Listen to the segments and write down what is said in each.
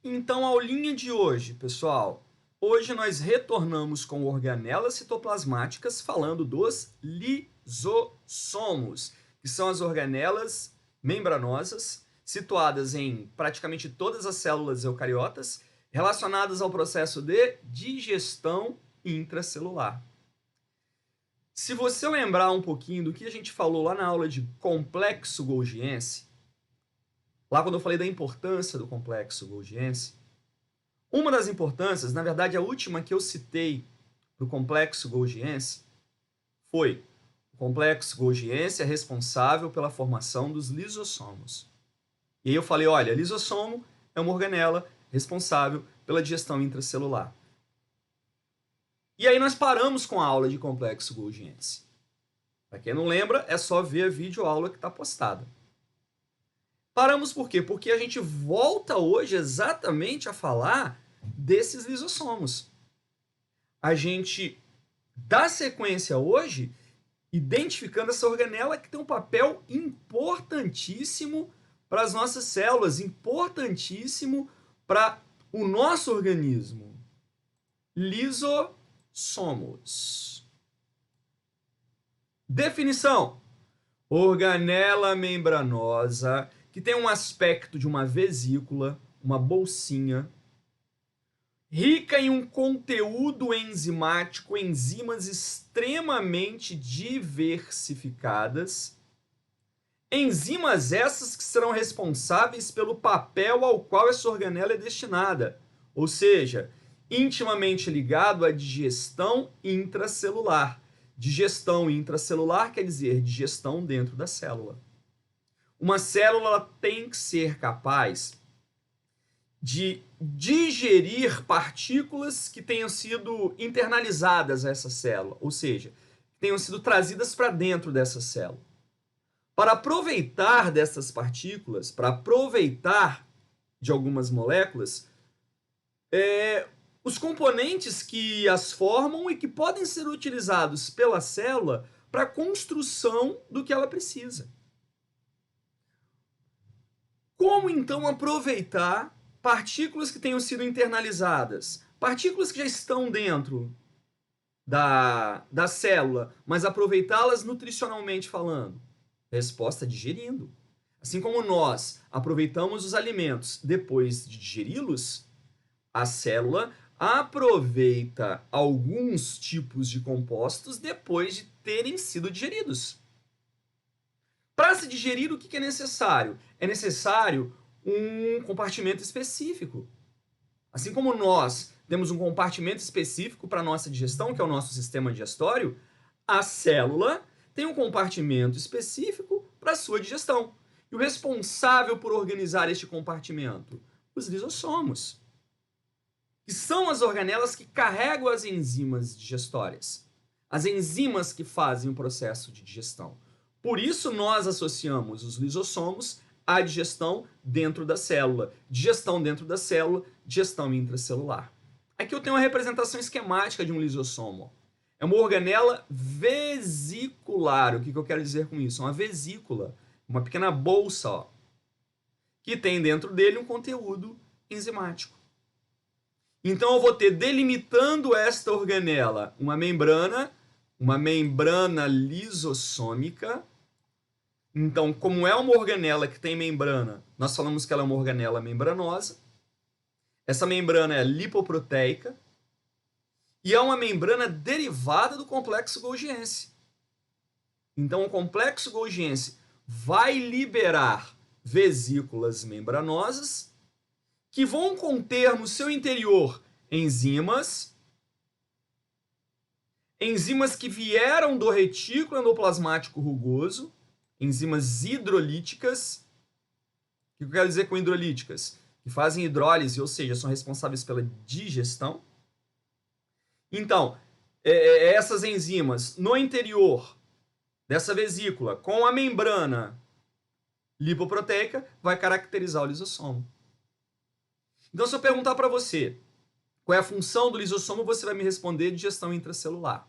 Então, a aulinha de hoje, pessoal. Hoje nós retornamos com organelas citoplasmáticas falando dos lisossomos, que são as organelas membranosas situadas em praticamente todas as células eucariotas, relacionadas ao processo de digestão intracelular. Se você lembrar um pouquinho do que a gente falou lá na aula de complexo golgiense, lá quando eu falei da importância do complexo golgiense, uma das importâncias, na verdade a última que eu citei para o complexo golgiense, foi o complexo golgiense é responsável pela formação dos lisossomos. E aí eu falei, olha, lisossomo é uma organela responsável pela digestão intracelular. E aí nós paramos com a aula de complexo golgiense. Para quem não lembra, é só ver a videoaula que está postada. Paramos por quê? Porque a gente volta hoje exatamente a falar desses lisossomos. A gente dá sequência hoje identificando essa organela que tem um papel importantíssimo para as nossas células, importantíssimo para o nosso organismo. Lisossomos. Definição: organela membranosa que tem um aspecto de uma vesícula, uma bolsinha, rica em um conteúdo enzimático, enzimas extremamente diversificadas, enzimas essas que serão responsáveis pelo papel ao qual essa organela é destinada, ou seja, intimamente ligado à digestão intracelular. Digestão intracelular quer dizer digestão dentro da célula. Uma célula tem que ser capaz de digerir partículas que tenham sido internalizadas a essa célula, ou seja, que tenham sido trazidas para dentro dessa célula. Para aproveitar dessas partículas, para aproveitar de algumas moléculas, os componentes que as formam e que podem ser utilizados pela célula para a construção do que ela precisa. Como então aproveitar partículas que tenham sido internalizadas, partículas que já estão dentro da célula, mas aproveitá-las nutricionalmente falando? Resposta: digerindo. Assim como nós aproveitamos os alimentos depois de digeri-los, a célula aproveita alguns tipos de compostos depois de terem sido digeridos. Para se digerir, o que é necessário? É necessário um compartimento específico. Assim como nós temos um compartimento específico para a nossa digestão, que é o nosso sistema digestório, a célula tem um compartimento específico para a sua digestão. E o responsável por organizar este compartimento? Os lisossomos, que são as organelas que carregam as enzimas digestórias, as enzimas que fazem o processo de digestão. Por isso, nós associamos os lisossomos à digestão dentro da célula. Digestão dentro da célula, digestão intracelular. Aqui eu tenho uma representação esquemática de um lisossomo. É uma organela vesicular. O que eu quero dizer com isso? Uma vesícula, uma pequena bolsa, ó, que tem dentro dele um conteúdo enzimático. Então eu vou ter, delimitando esta organela, uma membrana lisossômica. Então, como é uma organela que tem membrana, nós falamos que ela é uma organela membranosa. Essa membrana é lipoproteica e é uma membrana derivada do complexo golgiense. Então, o complexo golgiense vai liberar vesículas membranosas que vão conter no seu interior enzimas que vieram do retículo endoplasmático rugoso, enzimas hidrolíticas. O que eu quero dizer com hidrolíticas? Que fazem hidrólise, ou seja, são responsáveis pela digestão. Então, essas enzimas no interior dessa vesícula, com a membrana lipoproteica, vai caracterizar o lisossomo. Então, se eu perguntar para você qual é a função do lisossomo, você vai me responder digestão intracelular.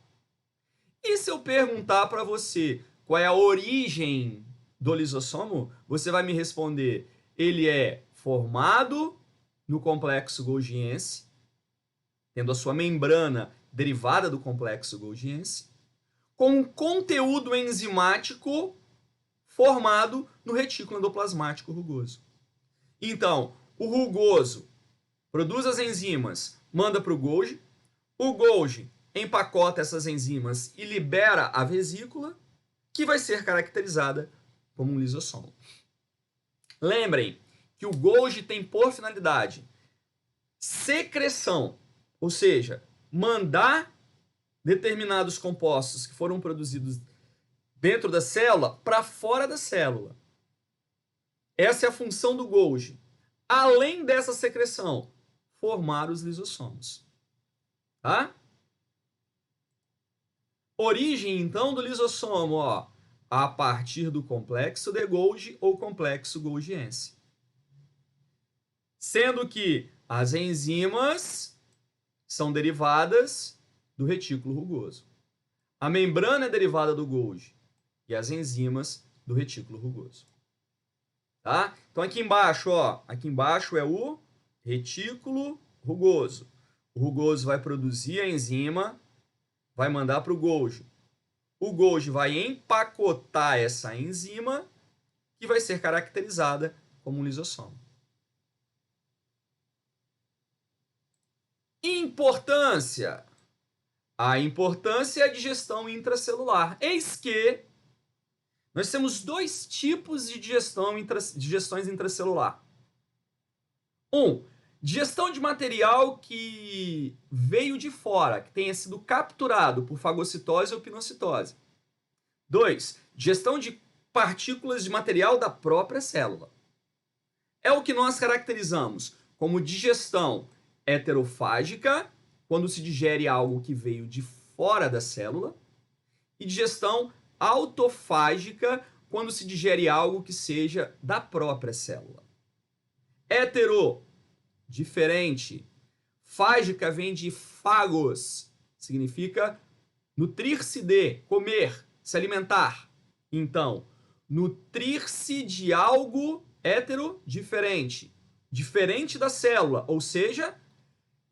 E se eu perguntar para você qual é a origem do lisossomo, você vai me responder: ele é formado no complexo golgiense, tendo a sua membrana derivada do complexo golgiense, com um conteúdo enzimático formado no retículo endoplasmático rugoso. Então, o rugoso produz as enzimas, manda para o Golgi empacota essas enzimas e libera a vesícula, que vai ser caracterizada como um lisossomo. Lembrem que o Golgi tem por finalidade secreção, ou seja, mandar determinados compostos que foram produzidos dentro da célula para fora da célula. Essa é a função do Golgi. Além dessa secreção, formar os lisossomos. Tá? Origem, então, do lisossomo, ó, a partir do complexo de Golgi ou complexo golgiense. Sendo que as enzimas são derivadas do retículo rugoso. A membrana é derivada do Golgi e as enzimas do retículo rugoso. Tá? Então aqui embaixo, ó, aqui embaixo é o retículo rugoso. O rugoso vai produzir a enzima, vai mandar para o Golgi. O Golgi vai empacotar essa enzima, que vai ser caracterizada como um lisossomo. Importância. A importância é a digestão intracelular. Eis que nós temos dois tipos de digestões intracelular. Digestão de material que veio de fora, que tenha sido capturado por fagocitose ou pinocitose. 2. Digestão de partículas de material da própria célula. É o que nós caracterizamos como digestão heterofágica, quando se digere algo que veio de fora da célula, e digestão autofágica, quando se digere algo que seja da própria célula. Hetero, diferente. Fágica vem de fagos, significa nutrir-se de, comer, se alimentar. Então, nutrir-se de algo hetero, diferente. Diferente da célula, ou seja,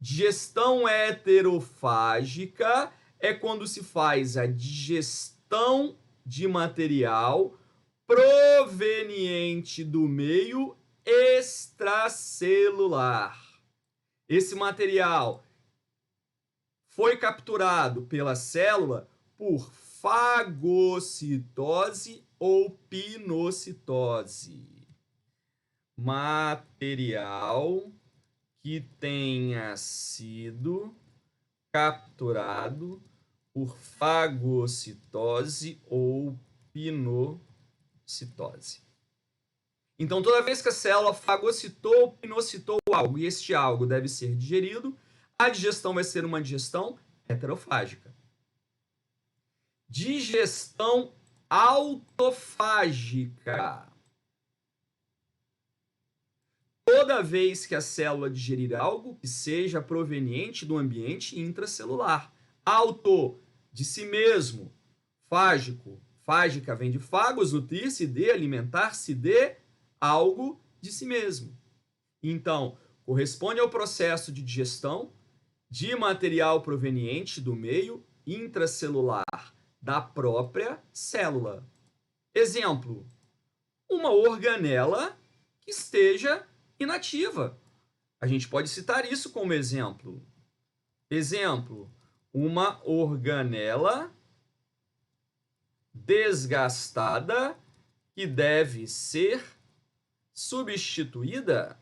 digestão heterofágica é quando se faz a digestão de material proveniente do meio extracelular. Esse material foi capturado pela célula por fagocitose ou pinocitose. Material que tenha sido capturado por fagocitose ou pinocitose. Então, toda vez que a célula fagocitou ou pinocitou algo e este algo deve ser digerido, a digestão vai ser uma digestão heterofágica. Digestão autofágica. Toda vez que a célula digerir algo que seja proveniente do ambiente intracelular. Auto, de si mesmo. Fágico, fágica vem de fagos, nutrir-se de, alimentar-se de algo de si mesmo. Então, corresponde ao processo de digestão de material proveniente do meio intracelular da própria célula. Exemplo, uma organela que esteja inativa. A gente pode citar isso como exemplo. Exemplo, uma organela desgastada que deve ser substituída.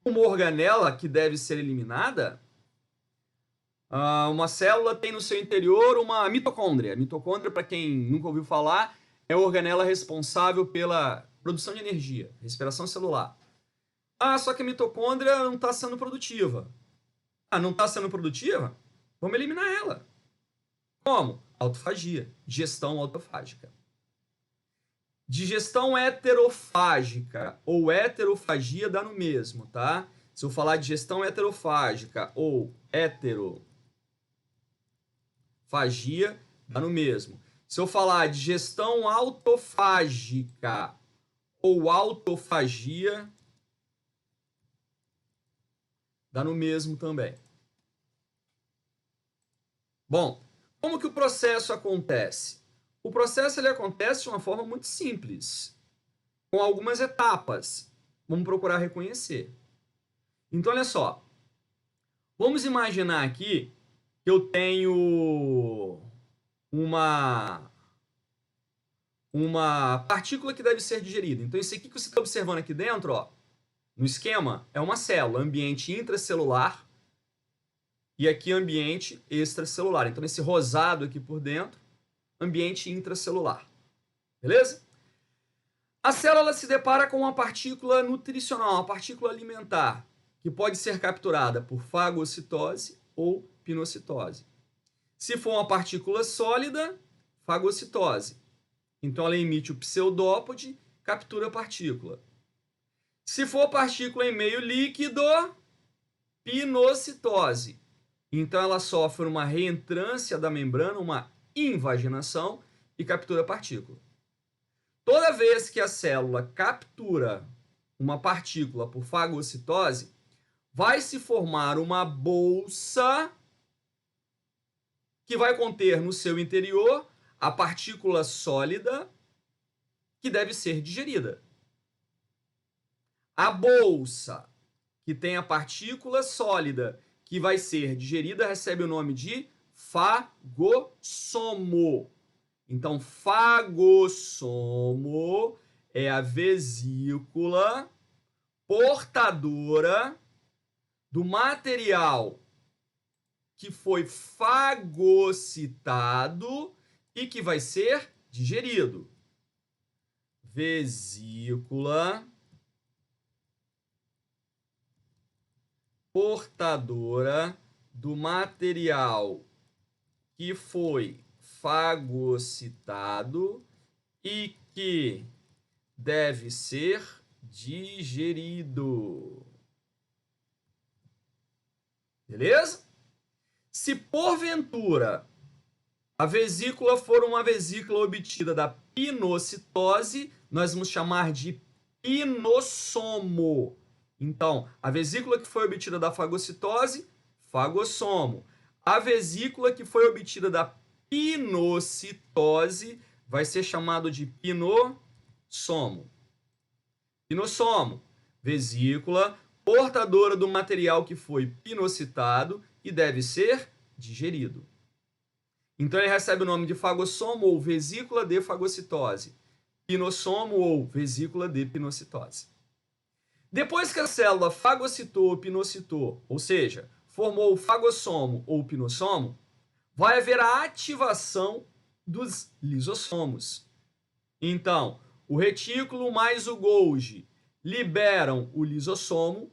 Uma organela que deve ser eliminada. Uma célula tem no seu interior uma mitocôndria. A mitocôndria, para quem nunca ouviu falar, é a organela responsável pela produção de energia, respiração celular. Só que a mitocôndria não está sendo produtiva. Não está sendo produtiva? Vamos eliminar ela. Como? Autofagia, digestão autofágica. Digestão heterofágica ou heterofagia dá no mesmo, tá? Se eu falar digestão heterofágica ou heterofagia, dá no mesmo. Se eu falar digestão autofágica ou autofagia, dá no mesmo também. Bom, como que o processo acontece? O processo ele acontece de uma forma muito simples, com algumas etapas. Vamos procurar reconhecer. Então, olha só. Vamos imaginar aqui que eu tenho uma partícula que deve ser digerida. Então, isso aqui que você está observando aqui dentro, ó, no esquema, é uma célula, ambiente intracelular e aqui ambiente extracelular. Então, esse rosado aqui por dentro, ambiente intracelular. Beleza? A célula se depara com uma partícula nutricional, uma partícula alimentar, que pode ser capturada por fagocitose ou pinocitose. Se for uma partícula sólida, fagocitose. Então ela emite o pseudópode, captura a partícula. Se for partícula em meio líquido, pinocitose. Então ela sofre uma reentrância da membrana, uma invaginação e captura a partícula. Toda vez que a célula captura uma partícula por fagocitose, vai se formar uma bolsa que vai conter no seu interior a partícula sólida que deve ser digerida. A bolsa que tem a partícula sólida que vai ser digerida recebe o nome de fagossomo. Então, fagossomo é a vesícula portadora do material que foi fagocitado e que vai ser digerido. Vesícula portadora do material que foi fagocitado e que deve ser digerido. Beleza? Se porventura a vesícula for uma vesícula obtida da pinocitose, nós vamos chamar de pinossomo. Então, a vesícula que foi obtida da fagocitose, fagossomo. A vesícula que foi obtida da pinocitose vai ser chamado de pinossomo. Pinossomo, vesícula portadora do material que foi pinocitado e deve ser digerido. Então ele recebe o nome de fagossomo ou vesícula de fagocitose, pinossomo ou vesícula de pinocitose. Depois que a célula fagocitou ou pinocitou, ou seja, formou o fagossomo ou pinossomo, vai haver a ativação dos lisossomos. Então, o retículo mais o Golgi liberam o lisossomo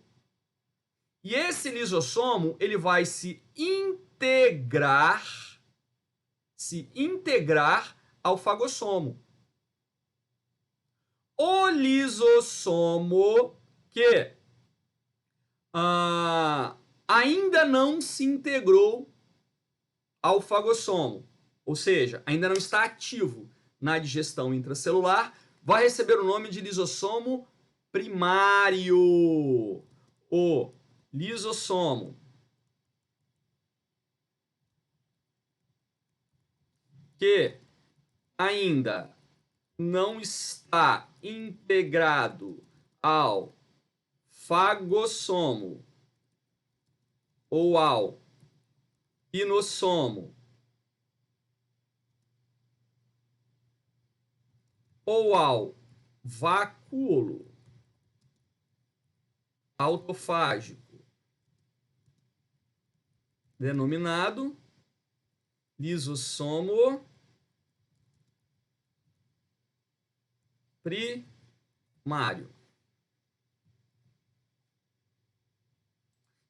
e esse lisossomo ele vai se integrar ao fagossomo. O lisossomo que ainda não se integrou ao fagossomo, ou seja, ainda não está ativo na digestão intracelular, vai receber o nome de lisossomo primário. O lisossomo que ainda não está integrado ao fagossomo ou ao pinossomo ou ao vacúolo autofágico, denominado lisossomo primário.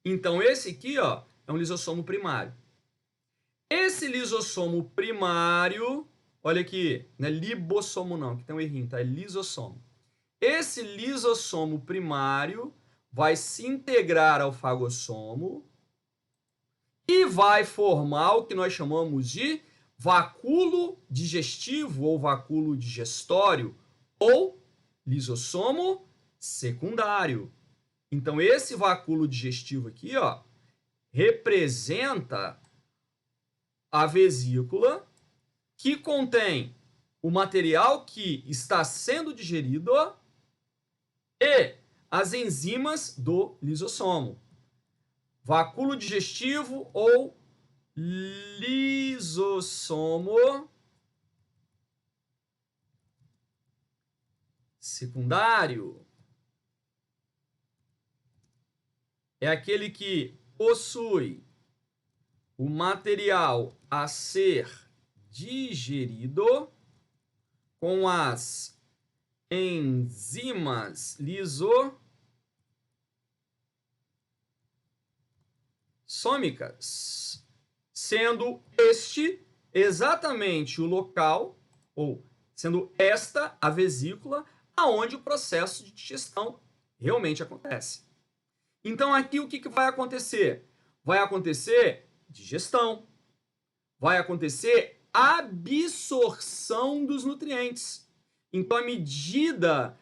Então, esse aqui, ó, é um lisossomo primário. Esse lisossomo primário, olha aqui, não é libossomo não, que tem um errinho, tá? É lisossomo. Esse lisossomo primário vai se integrar ao fagossomo e vai formar o que nós chamamos de vacúolo digestivo ou vacúolo digestório ou lisossomo secundário. Então, esse vacúolo digestivo aqui, ó, representa a vesícula que contém o material que está sendo digerido e as enzimas do lisossomo. Vacúolo digestivo ou lisossomo secundário é aquele que possui o material a ser digerido com as enzimas lisossômicas, sendo este exatamente o local, ou sendo esta a vesícula, aonde o processo de digestão realmente acontece. Então, aqui o que vai acontecer? Vai acontecer digestão, vai acontecer absorção dos nutrientes. Então, à medida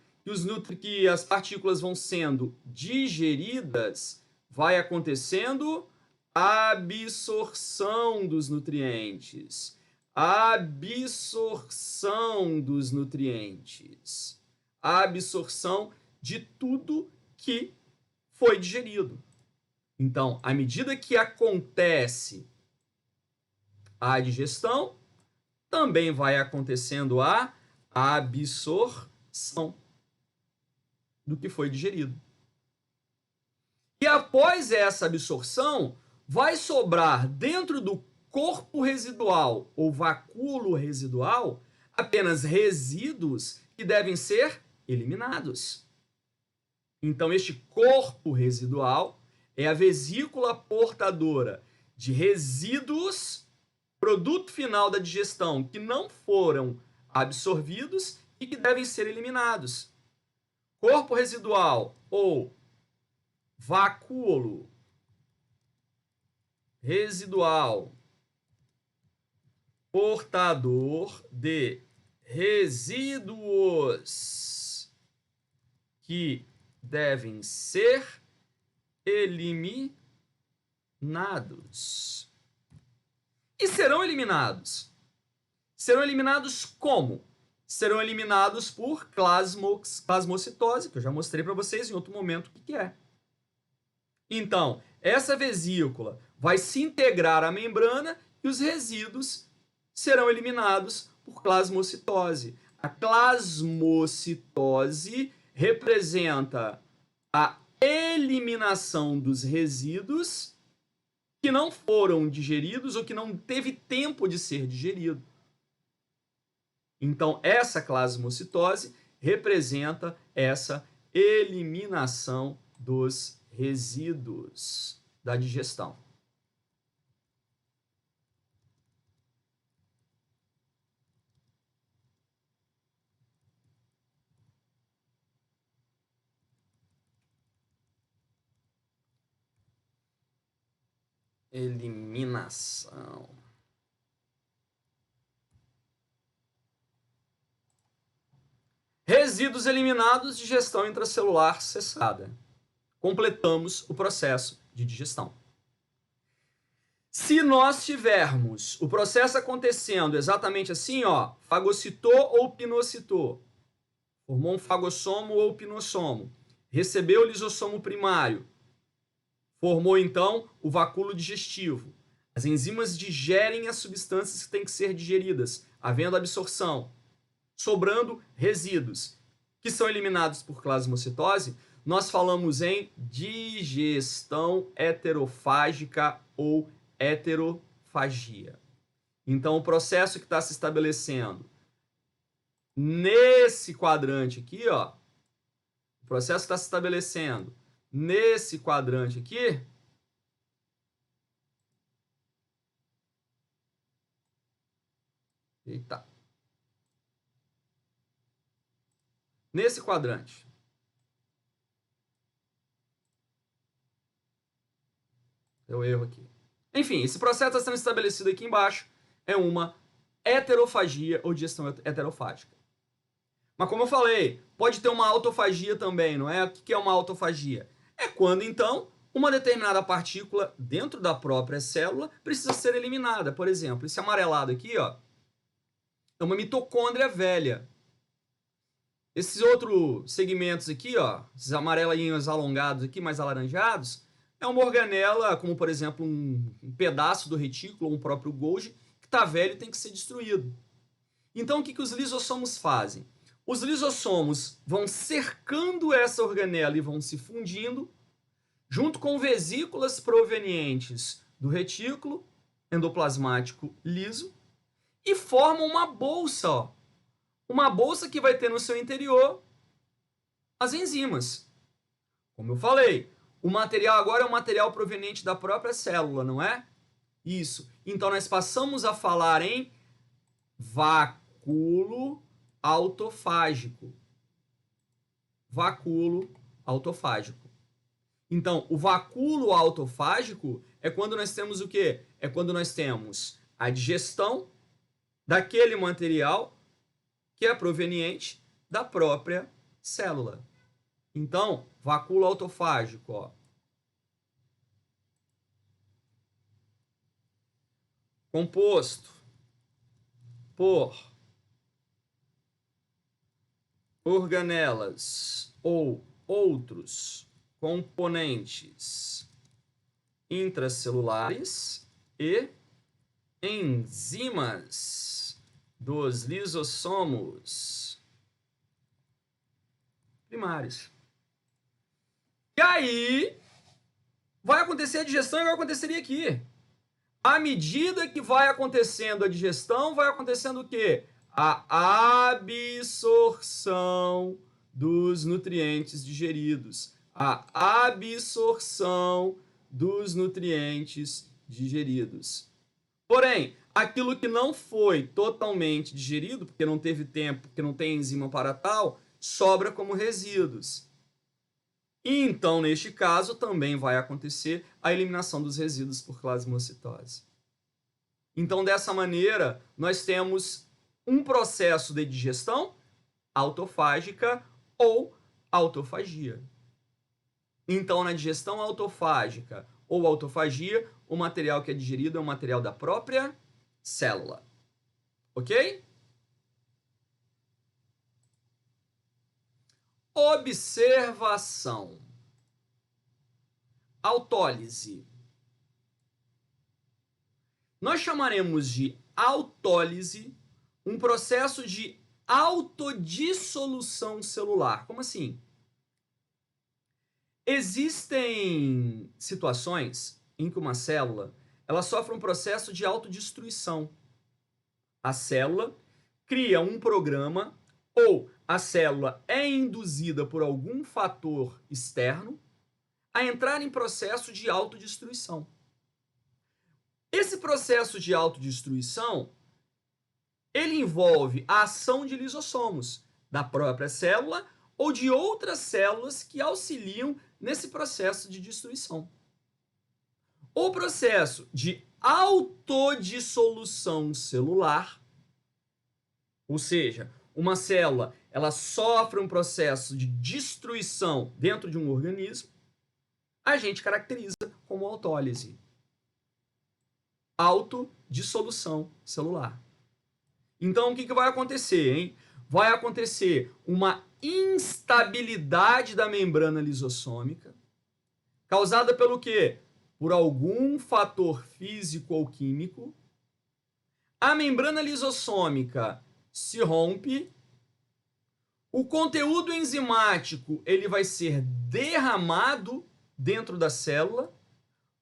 que as partículas vão sendo digeridas, vai acontecendo absorção dos nutrientes. Absorção dos nutrientes. Absorção de tudo que foi digerido. Então, à medida que acontece a digestão, também vai acontecendo a absorção do que foi digerido. E após essa absorção, vai sobrar dentro do corpo residual ou vacúolo residual apenas resíduos que devem ser eliminados. Então, este corpo residual é a vesícula portadora de resíduos, produto final da digestão, que não foram absorvidos e que devem ser eliminados. Corpo residual ou vacúolo residual portador de resíduos que devem ser eliminados. E serão eliminados. Serão eliminados como? Serão eliminados por plasmocitose, que eu já mostrei para vocês em outro momento o que é. Então, essa vesícula vai se integrar à membrana e os resíduos serão eliminados por plasmocitose. A plasmocitose representa a eliminação dos resíduos que não foram digeridos ou que não teve tempo de ser digerido. Então, essa plasmocitose representa essa eliminação dos resíduos da digestão. Eliminação. Resíduos eliminados, digestão intracelular cessada. Completamos o processo de digestão. Se nós tivermos o processo acontecendo exatamente assim, ó, fagocitou ou pinocitou, formou um fagossomo ou pinossomo, recebeu o lisossomo primário, formou então o vacúolo digestivo. As enzimas digerem as substâncias que têm que ser digeridas, havendo absorção, sobrando resíduos, que são eliminados por plasmocitose. Nós falamos em digestão heterofágica ou heterofagia. Então, o processo que está se estabelecendo nesse quadrante aqui, ó, o processo que está se estabelecendo nesse quadrante aqui, eita, nesse quadrante, deu erro aqui. Enfim, esse processo está sendo estabelecido aqui embaixo, é uma heterofagia ou digestão heterofágica. Mas como eu falei, pode ter uma autofagia também, não é? O que é uma autofagia? É quando, então, uma determinada partícula dentro da própria célula precisa ser eliminada. Por exemplo, esse amarelado aqui, ó, é uma mitocôndria velha. Esses outros segmentos aqui, ó, esses amarelinhos alongados aqui, mais alaranjados, é uma organela, como por exemplo um pedaço do retículo ou um próprio Golgi, que está velho e tem que ser destruído. Então o que os lisossomos fazem? Os lisossomos vão cercando essa organela e vão se fundindo, junto com vesículas provenientes do retículo endoplasmático liso, e formam uma bolsa, ó. Uma bolsa que vai ter no seu interior as enzimas. Como eu falei, o material agora é um material proveniente da própria célula, não é? Isso. Então nós passamos a falar em vacúolo autofágico. Vacúolo autofágico. Então, o vacúolo autofágico é quando nós temos o quê? É quando nós temos a digestão daquele material que é proveniente da própria célula. Então, vacúolo autofágico, ó. Composto por organelas ou outros componentes intracelulares e enzimas dos lisossomos primários. E aí vai acontecer a digestão igual aconteceria aqui. À medida que vai acontecendo a digestão, vai acontecendo o quê? A absorção dos nutrientes digeridos. A absorção dos nutrientes digeridos. Porém, aquilo que não foi totalmente digerido, porque não teve tempo, porque não tem enzima para tal, sobra como resíduos. E então, neste caso, também vai acontecer a eliminação dos resíduos por plasmocitose. Então, dessa maneira, nós temos um processo de digestão autofágica ou autofagia. Então, na digestão autofágica ou autofagia, o material que é digerido é o material da própria célula. Ok? Observação. Autólise. Nós chamaremos de autólise um processo de autodissolução celular. Como assim? Existem situações em que uma célula ela sofre um processo de autodestruição. A célula cria um programa ou a célula é induzida por algum fator externo a entrar em processo de autodestruição. Esse processo de autodestruição, ele envolve a ação de lisossomos da própria célula ou de outras células que auxiliam nesse processo de destruição. O processo de autodissolução celular, ou seja, uma célula ela sofre um processo de destruição dentro de um organismo, a gente caracteriza como autólise. Autodissolução celular. Então, o que vai acontecer, hein? Vai acontecer uma instabilidade da membrana lisossômica, causada pelo quê? Por algum fator físico ou químico. A membrana lisossômica se rompe, o conteúdo enzimático ele vai ser derramado dentro da célula,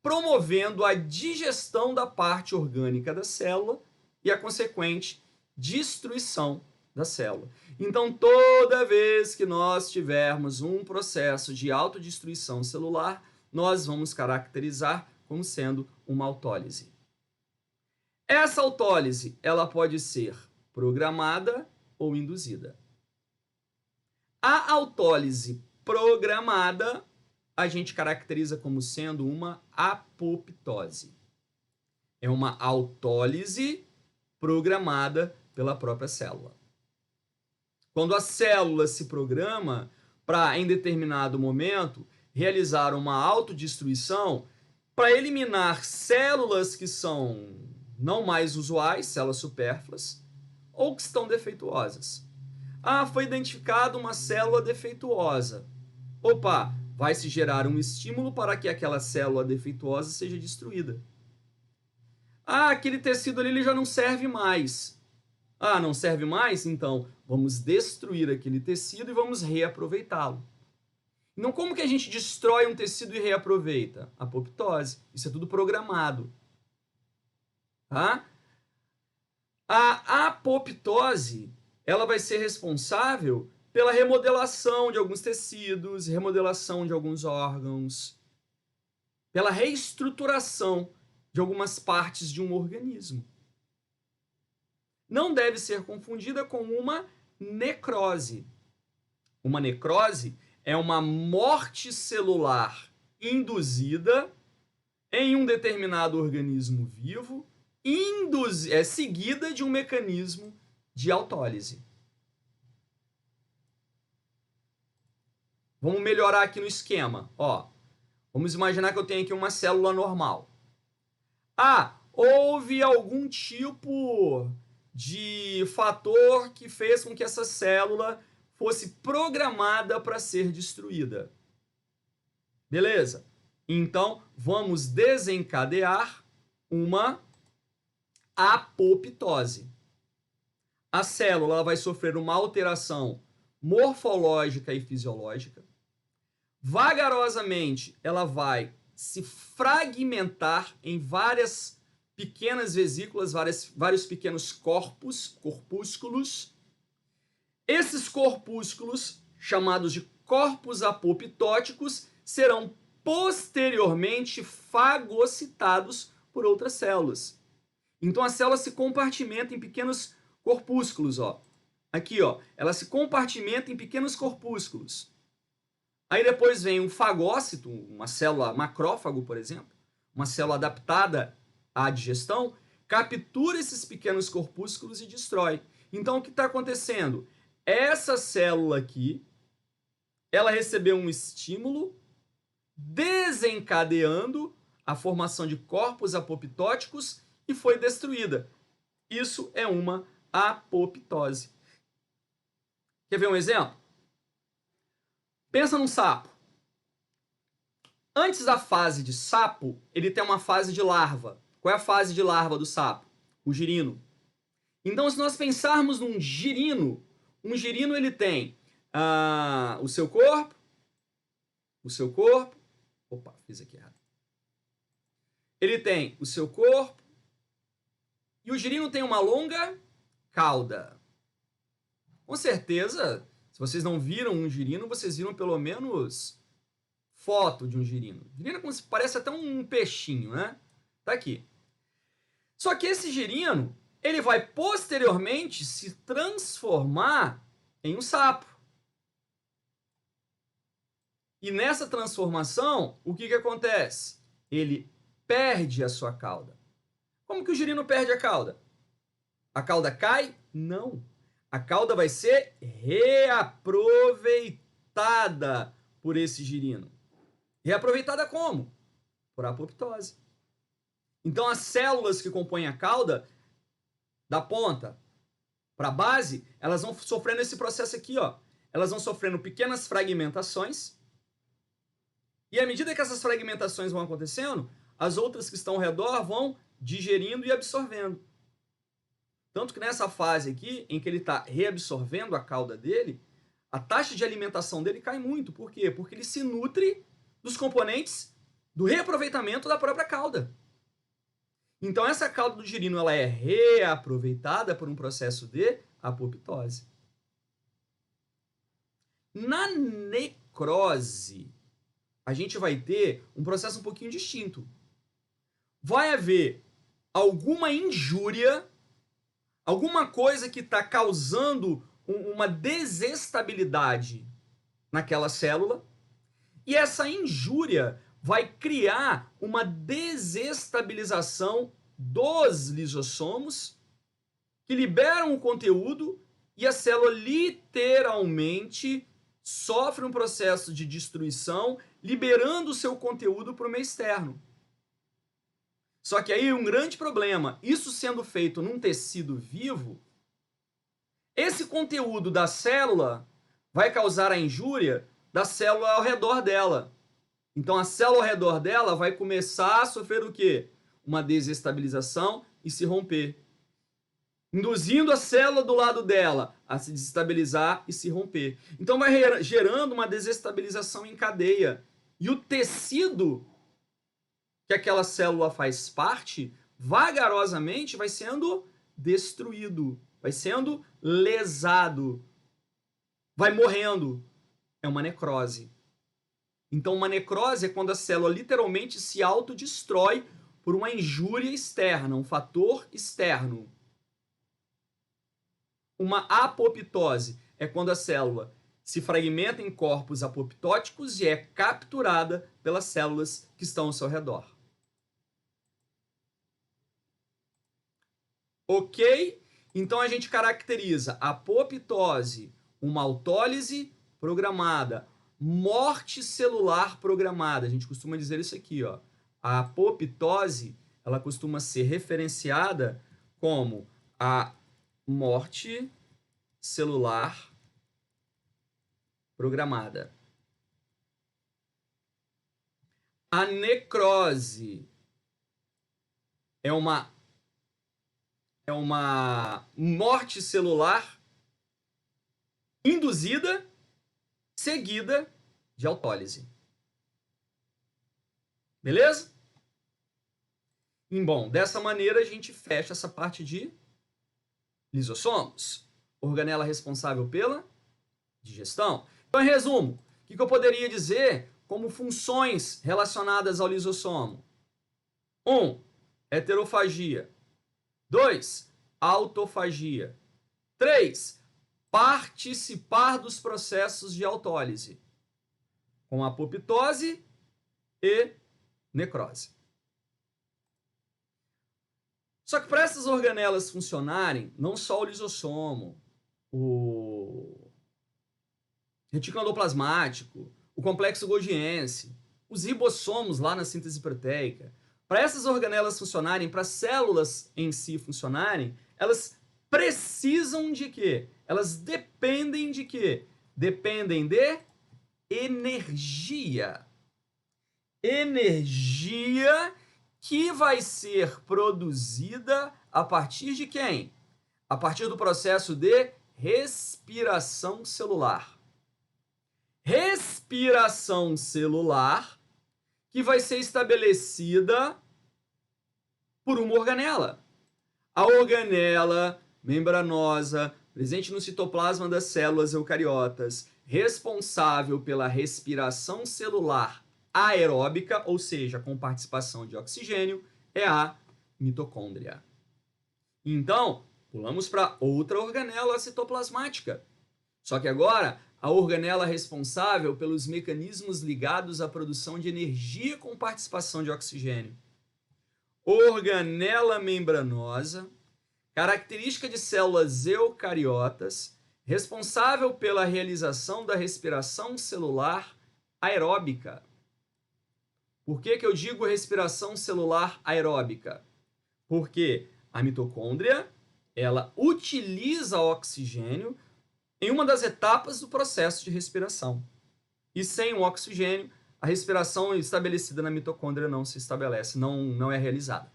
promovendo a digestão da parte orgânica da célula e a consequente destruição da célula. Então, toda vez que nós tivermos um processo de autodestruição celular, nós vamos caracterizar como sendo uma autólise. Essa autólise, ela pode ser programada ou induzida. A autólise programada a gente caracteriza como sendo uma apoptose. É uma autólise programada pela própria célula. Quando a célula se programa para, em determinado momento, realizar uma autodestruição para eliminar células que são não mais usuais, células supérfluas, ou que estão defeituosas. Ah, foi identificada uma célula defeituosa. Opa, vai se gerar um estímulo para que aquela célula defeituosa seja destruída. Ah, aquele tecido ali ele já não serve mais. Ah, não serve mais? Então, vamos destruir aquele tecido e vamos reaproveitá-lo. Então, como que a gente destrói um tecido e reaproveita? Apoptose. Isso é tudo programado. Tá? A apoptose, ela vai ser responsável pela remodelação de alguns tecidos, remodelação de alguns órgãos, pela reestruturação de algumas partes de um organismo. Não deve ser confundida com uma necrose. Uma necrose é uma morte celular induzida em um determinado organismo vivo, seguida de um mecanismo de autólise. Vamos melhorar aqui no esquema. Ó, vamos imaginar que eu tenho aqui uma célula normal. Ah, houve algum tipo de fator que fez com que essa célula fosse programada para ser destruída. Beleza? Então, vamos desencadear uma apoptose. A célula vai sofrer uma alteração morfológica e fisiológica. Vagarosamente, ela vai se fragmentar em várias pequenas vesículas, vários pequenos corpúsculos. Esses corpúsculos, chamados de corpos apoptóticos, serão posteriormente fagocitados por outras células. Então a célula se compartimenta em pequenos corpúsculos, ó. Aqui, ó, ela se compartimenta em pequenos corpúsculos. Aí depois vem um fagócito, uma célula macrófago, por exemplo, uma célula adaptada à digestão, captura esses pequenos corpúsculos e destrói. Então o que está acontecendo? Essa célula aqui, ela recebeu um estímulo desencadeando a formação de corpos apoptóticos e foi destruída. Isso é uma apoptose. Quer ver um exemplo? Pensa num sapo. Antes da fase de sapo, ele tem uma fase de larva. Qual é a fase de larva do sapo? O girino. Então, se nós pensarmos num girino, um girino ele tem o seu corpo, opa, fiz aqui errado. Ele tem o seu corpo e o girino tem uma longa cauda. Com certeza, se vocês não viram um girino, vocês viram pelo menos foto de um girino. Girino é como se parece até um peixinho, né? Tá aqui. Só que esse girino, ele vai posteriormente se transformar em um sapo. E nessa transformação, o que acontece? Ele perde a sua cauda. Como que o girino perde a cauda? A cauda cai? Não. A cauda vai ser reaproveitada por esse girino. Reaproveitada como? Por apoptose. Então as células que compõem a cauda, da ponta para a base, elas vão sofrendo esse processo aqui, ó. Elas vão sofrendo pequenas fragmentações. E à medida que essas fragmentações vão acontecendo, as outras que estão ao redor vão digerindo e absorvendo. Tanto que nessa fase aqui, em que ele está reabsorvendo a cauda dele, a taxa de alimentação dele cai muito. Por quê? Porque ele se nutre dos componentes do reaproveitamento da própria cauda. Então essa cauda do girino ela é reaproveitada por um processo de apoptose. Na necrose, a gente vai ter um processo um pouquinho distinto. Vai haver alguma injúria, alguma coisa que está causando uma desestabilidade naquela célula, e essa injúria vai criar uma desestabilização dos lisossomos que liberam o conteúdo e a célula literalmente sofre um processo de destruição, liberando o seu conteúdo para o meio externo. Só que aí um grande problema, isso sendo feito num tecido vivo, esse conteúdo da célula vai causar a injúria da célula ao redor dela. Então a célula ao redor dela vai começar a sofrer o quê? Uma desestabilização e se romper, induzindo a célula do lado dela a se desestabilizar e se romper. Então vai gerando uma desestabilização em cadeia. E o tecido que aquela célula faz parte, vagarosamente vai sendo destruído, vai sendo lesado, vai morrendo. É uma necrose. Então uma necrose é quando a célula literalmente se autodestrói por uma injúria externa, um fator externo. Uma apoptose é quando a célula se fragmenta em corpos apoptóticos e é capturada pelas células que estão ao seu redor. Ok? Então a gente caracteriza a apoptose, uma autólise programada, morte celular programada. A gente costuma dizer isso aqui, ó. A apoptose, ela costuma ser referenciada como a morte celular programada. A necrose é uma morte celular induzida, seguida de autólise. Beleza? E, bom, dessa maneira a gente fecha essa parte de lisossomos, organela responsável pela digestão. Então, em resumo, o que eu poderia dizer como funções relacionadas ao lisossomo? 1. Heterofagia. 2. Autofagia. 3. Participar dos processos de autólise, com apoptose e necrose. Só que para essas organelas funcionarem, não só o lisossomo, o retículo endoplasmático, o complexo golgiense, os ribossomos lá na síntese proteica, para essas organelas funcionarem, para as células em si funcionarem, elas precisam de quê? Elas dependem de quê? Dependem de energia. Energia que vai ser produzida a partir de quem? A partir do processo de respiração celular. Respiração celular que vai ser estabelecida por uma organela. A organela membranosa, presente no citoplasma das células eucariotas, responsável pela respiração celular aeróbica, ou seja, com participação de oxigênio, é a mitocôndria. Então, pulamos para outra organela citoplasmática. Só que agora, a organela responsável pelos mecanismos ligados à produção de energia com participação de oxigênio. Organela membranosa, característica de células eucariotas, responsável pela realização da respiração celular aeróbica. Por que eu digo respiração celular aeróbica? Porque a mitocôndria, ela utiliza oxigênio em uma das etapas do processo de respiração. E sem o oxigênio, a respiração estabelecida na mitocôndria não se estabelece, não é realizada.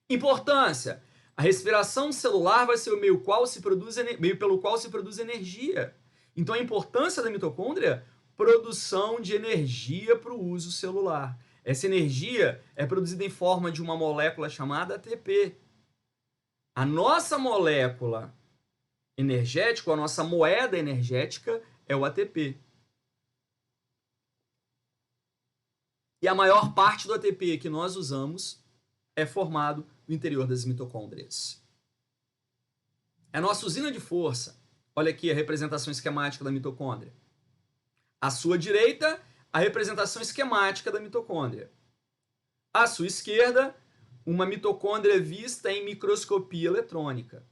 Importância: a respiração celular vai ser o meio pelo qual se produz energia. Então a importância da mitocôndria, produção de energia para o uso celular. Essa energia é produzida em forma de uma molécula chamada ATP. A nossa molécula energética, a nossa moeda energética é o ATP. E a maior parte do ATP que nós usamos é formado no interior das mitocôndrias. É a nossa usina de força. Olha aqui a representação esquemática da mitocôndria. À sua direita, a representação esquemática da mitocôndria. À sua esquerda, uma mitocôndria vista em microscopia eletrônica.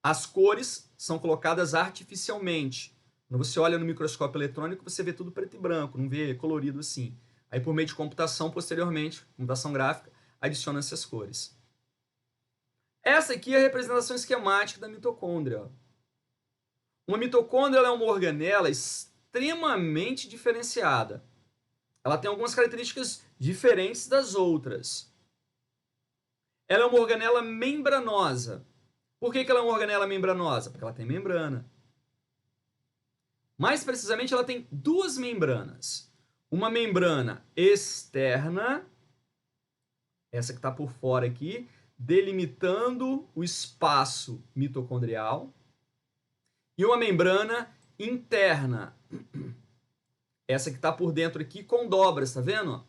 As cores são colocadas artificialmente. Quando você olha no microscópio eletrônico, você vê tudo preto e branco, não vê colorido assim. Aí, por meio de computação, posteriormente, computação gráfica, adiciona-se as cores. Essa aqui é a representação esquemática da mitocôndria. Uma mitocôndria é uma organela extremamente diferenciada. Ela tem algumas características diferentes das outras. Ela é uma organela membranosa. Por que ela é uma organela membranosa? Porque ela tem membrana. Mais precisamente, ela tem duas membranas. Uma membrana externa, essa que está por fora aqui, delimitando o espaço mitocondrial, e uma membrana interna, essa que está por dentro aqui com dobras, tá vendo?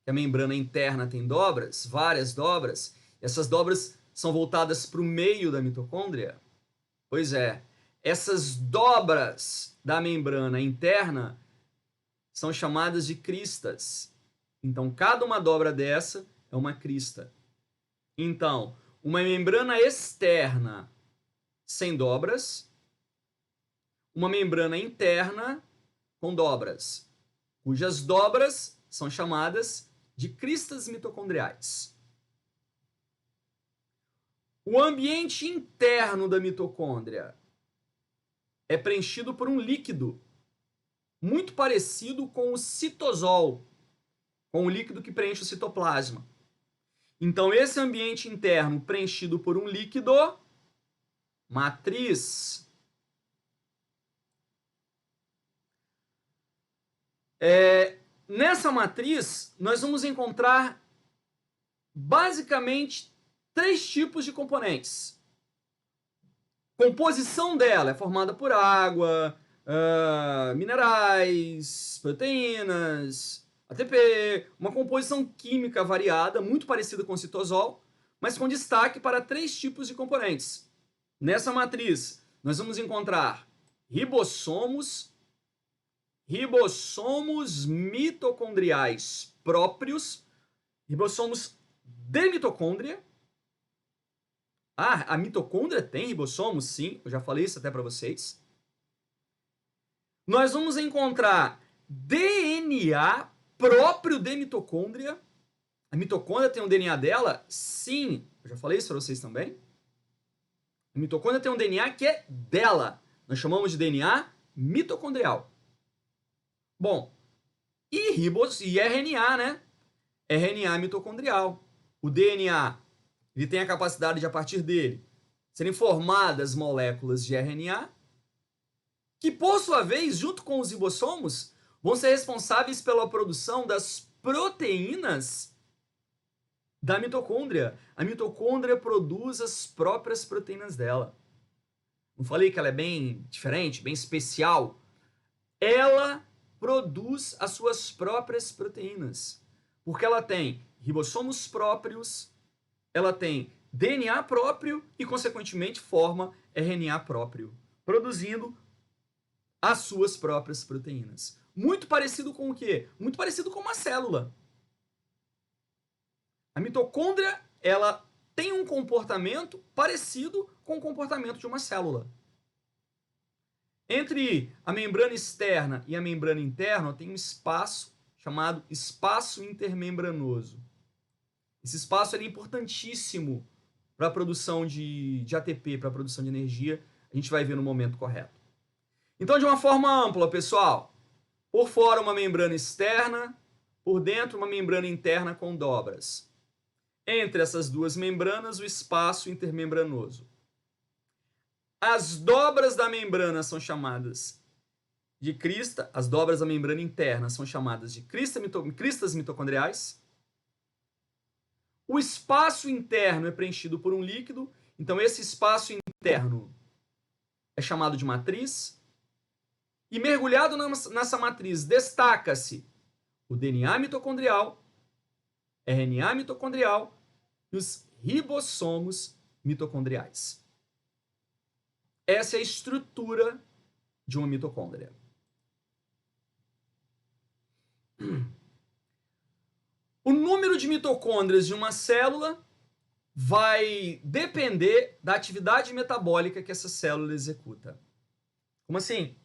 A membrana interna tem dobras, várias dobras, essas dobras são voltadas para o meio da mitocôndria. Pois é, essas dobras da membrana interna são chamadas de cristas. Então, cada uma dobra dessa é uma crista. Então, uma membrana externa sem dobras, uma membrana interna com dobras, cujas dobras são chamadas de cristas mitocondriais. O ambiente interno da mitocôndria é preenchido por um líquido muito parecido com o citosol, com o líquido que preenche o citoplasma. Então, esse ambiente interno preenchido por um líquido, matriz. Nessa matriz, nós vamos encontrar basicamente 3 tipos de componentes. Composição dela é formada por água, minerais, proteínas, ATP, uma composição química variada, muito parecida com o citosol, mas com destaque para 3 tipos de componentes. Nessa matriz, nós vamos encontrar ribossomos mitocondriais próprios, ribossomos de mitocôndria. A mitocôndria tem ribossomos? Sim, eu já falei isso até para vocês. Nós vamos encontrar DNA próprio de mitocôndria. A mitocôndria tem um DNA dela? Sim, eu já falei isso para vocês também. A mitocôndria tem um DNA que é dela. Nós chamamos de DNA mitocondrial. Bom, e RNA, né? RNA mitocondrial. O DNA, ele tem a capacidade de, a partir dele, serem formadas moléculas de RNA, que, por sua vez, junto com os ribossomos, vão ser responsáveis pela produção das proteínas da mitocôndria. A mitocôndria produz as próprias proteínas dela. Não falei que ela é bem diferente, bem especial? Ela produz as suas próprias proteínas, porque ela tem ribossomos próprios, ela tem DNA próprio e, consequentemente, forma RNA próprio, produzindo as suas próprias proteínas. Muito parecido com o quê? Muito parecido com uma célula. A mitocôndria, ela tem um comportamento parecido com o comportamento de uma célula. Entre a membrana externa e a membrana interna tem um espaço chamado espaço intermembranoso. Esse espaço é importantíssimo para a produção de ATP, para a produção de energia. A gente vai ver no momento correto. Então, de uma forma ampla, pessoal, por fora uma membrana externa, por dentro uma membrana interna com dobras. Entre essas duas membranas, o espaço intermembranoso. As dobras da membrana são chamadas de crista, as dobras da membrana interna são chamadas de cristas mitocondriais. O espaço interno é preenchido por um líquido, então esse espaço interno é chamado de matriz. E mergulhado nessa matriz destaca-se o DNA mitocondrial, RNA mitocondrial e os ribossomos mitocondriais. Essa é a estrutura de uma mitocôndria. O número de mitocôndrias de uma célula vai depender da atividade metabólica que essa célula executa. Como assim?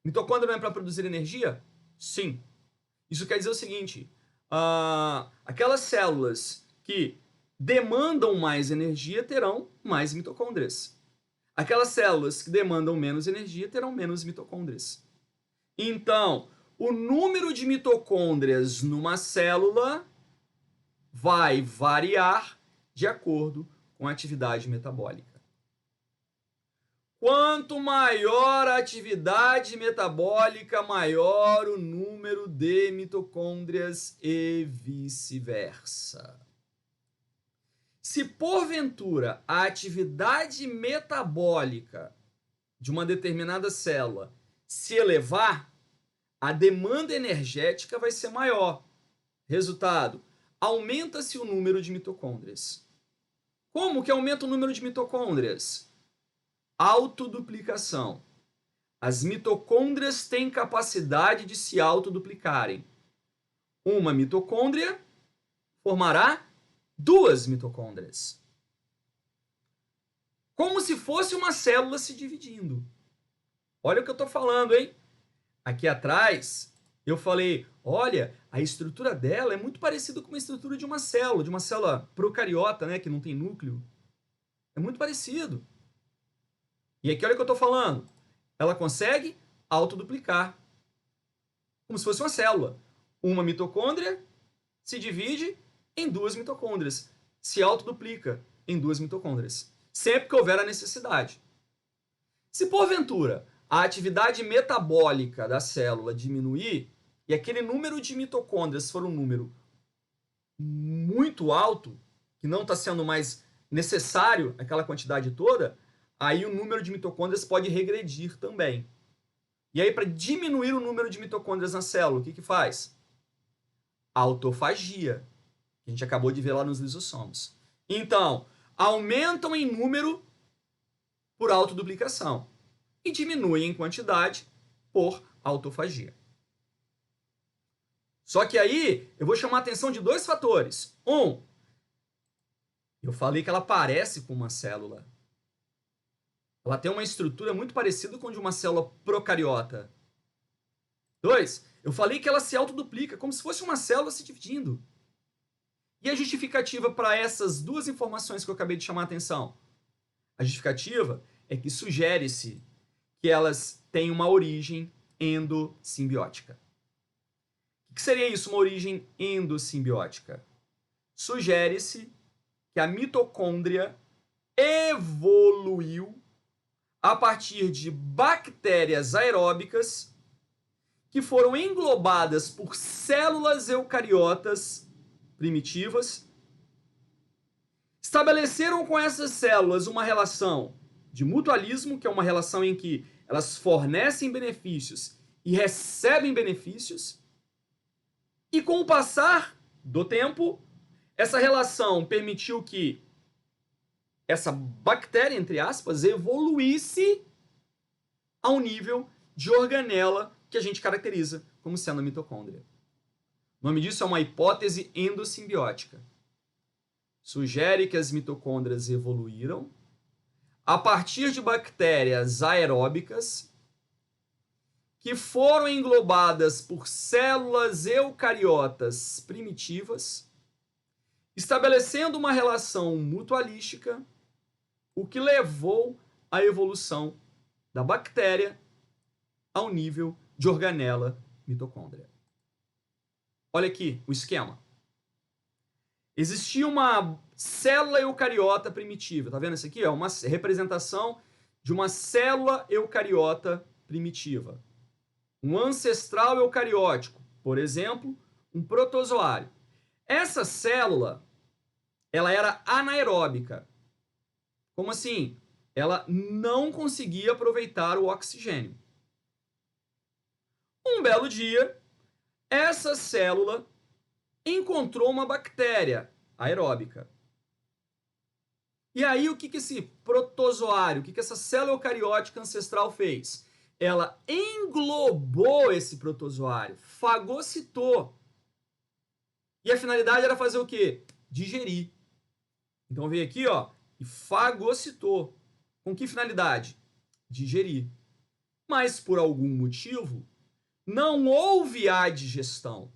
Mitocôndria não é para produzir energia? Sim. Isso quer dizer o seguinte, aquelas células que demandam mais energia terão mais mitocôndrias. Aquelas células que demandam menos energia terão menos mitocôndrias. Então, o número de mitocôndrias numa célula vai variar de acordo com a atividade metabólica. Quanto maior a atividade metabólica, maior o número de mitocôndrias e vice-versa. Se porventura a atividade metabólica de uma determinada célula se elevar, a demanda energética vai ser maior. Resultado, aumenta-se o número de mitocôndrias. Como que aumenta o número de mitocôndrias? Autoduplicação. As mitocôndrias têm capacidade de se autoduplicarem. Uma mitocôndria formará duas mitocôndrias. Como se fosse uma célula se dividindo. Olha o que eu estou falando, hein? Aqui atrás, eu falei, olha, a estrutura dela é muito parecida com a estrutura de uma célula procariota, né, que não tem núcleo. É muito parecido. E aqui, olha o que eu estou falando. Ela consegue autoduplicar. Como se fosse uma célula. Uma mitocôndria se divide em duas mitocôndrias. Se autoduplica em duas mitocôndrias. Sempre que houver a necessidade. Se porventura a atividade metabólica da célula diminuir e aquele número de mitocôndrias for um número muito alto, que não está sendo mais necessário aquela quantidade toda, aí o número de mitocôndrias pode regredir também. E aí, para diminuir o número de mitocôndrias na célula, o que faz? Autofagia, que a gente acabou de ver lá nos lisossomos. Então, aumentam em número por autoduplicação e diminuem em quantidade por autofagia. Só que aí, eu vou chamar a atenção de dois fatores. Eu falei que ela parece com uma célula. Ela tem uma estrutura muito parecida com a de uma célula procariota. 2, eu falei que ela se autoduplica, como se fosse uma célula se dividindo. E a justificativa para essas duas informações que eu acabei de chamar a atenção? A justificativa é que sugere-se que elas têm uma origem endossimbiótica. O que seria isso, uma origem endossimbiótica? Sugere-se que a mitocôndria evoluiu a partir de bactérias aeróbicas que foram englobadas por células eucariotas primitivas, estabeleceram com essas células uma relação de mutualismo, que é uma relação em que elas fornecem benefícios e recebem benefícios, e com o passar do tempo, essa relação permitiu que essa bactéria, entre aspas, evoluísse ao nível de organela que a gente caracteriza como sendo a mitocôndria. O nome disso é uma hipótese endossimbiótica. Sugere que as mitocôndrias evoluíram a partir de bactérias aeróbicas que foram englobadas por células eucariotas primitivas, estabelecendo uma relação mutualística, o que levou à evolução da bactéria ao nível de organela mitocôndria. Olha aqui o esquema. Existia uma célula eucariota primitiva. Tá vendo isso aqui? É uma representação de uma célula eucariota primitiva. Um ancestral eucariótico, por exemplo, um protozoário. Essa célula, ela era anaeróbica. Como assim? Ela não conseguia aproveitar o oxigênio. Um belo dia, essa célula encontrou uma bactéria aeróbica. E aí, o que esse protozoário, o que essa célula eucariótica ancestral fez? Ela englobou esse protozoário, fagocitou. E a finalidade era fazer o quê? Digerir. Então veio aqui, ó, e fagocitou. Com que finalidade? Digerir. Mas por algum motivo, não houve a digestão.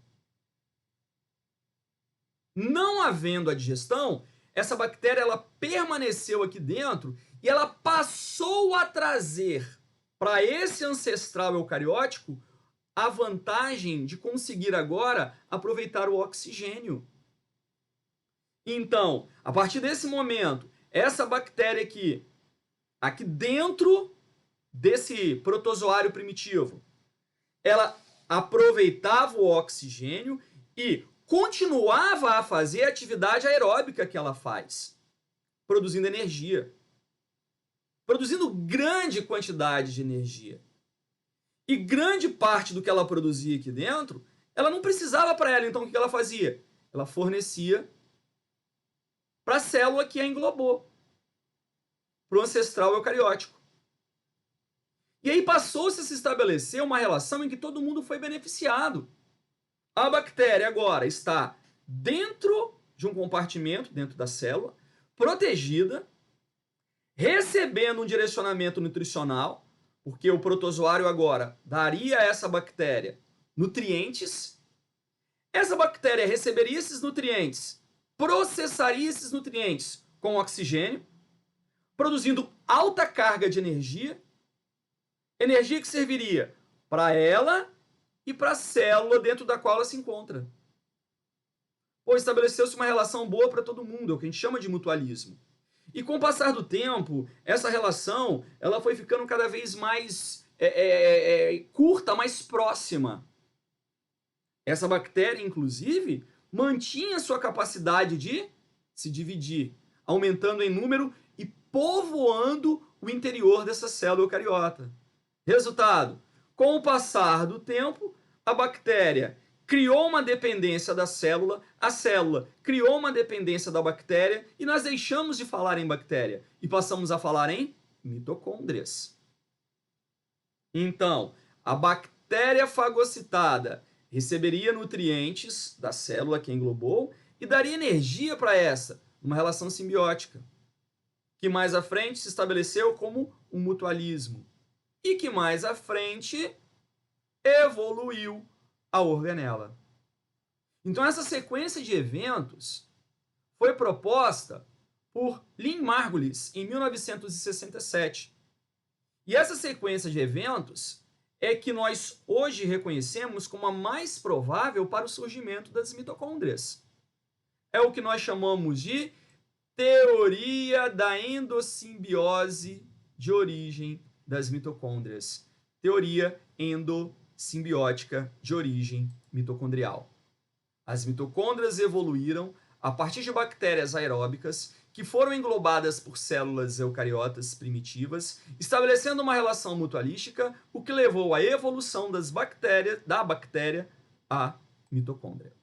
Não havendo a digestão, essa bactéria ela permaneceu aqui dentro e ela passou a trazer para esse ancestral eucariótico a vantagem de conseguir agora aproveitar o oxigênio. Então, a partir desse momento, essa bactéria aqui dentro desse protozoário primitivo, ela aproveitava o oxigênio e continuava a fazer a atividade aeróbica que ela faz, produzindo energia, produzindo grande quantidade de energia. E grande parte do que ela produzia aqui dentro, ela não precisava para ela, então o que ela fazia? Ela fornecia para a célula que a englobou, para o ancestral eucariótico. E aí passou-se a se estabelecer uma relação em que todo mundo foi beneficiado. A bactéria agora está dentro de um compartimento, dentro da célula, protegida, recebendo um direcionamento nutricional, porque o protozoário agora daria a essa bactéria nutrientes. Essa bactéria receberia esses nutrientes, processaria esses nutrientes com oxigênio, produzindo alta carga de energia que serviria para ela e para a célula dentro da qual ela se encontra. Pois estabeleceu-se uma relação boa para todo mundo, é o que a gente chama de mutualismo. E com o passar do tempo, essa relação ela foi ficando cada vez mais curta, mais próxima. Essa bactéria, inclusive, mantinha sua capacidade de se dividir, aumentando em número e povoando o interior dessa célula eucariota. Resultado, com o passar do tempo, a bactéria criou uma dependência da célula, a célula criou uma dependência da bactéria e nós deixamos de falar em bactéria e passamos a falar em mitocôndrias. Então, a bactéria fagocitada receberia nutrientes da célula que englobou e daria energia para essa, uma relação simbiótica, que mais à frente se estabeleceu como um mutualismo e que mais à frente evoluiu a organela. Então essa sequência de eventos foi proposta por Lynn Margulis em 1967. E essa sequência de eventos é que nós hoje reconhecemos como a mais provável para o surgimento das mitocôndrias. É o que nós chamamos de teoria da endossimbiose de origem das mitocôndrias. Teoria endossimbiótica de origem mitocondrial. As mitocôndrias evoluíram a partir de bactérias aeróbicas que foram englobadas por células eucariotas primitivas, estabelecendo uma relação mutualística, o que levou à evolução da bactéria à mitocôndria.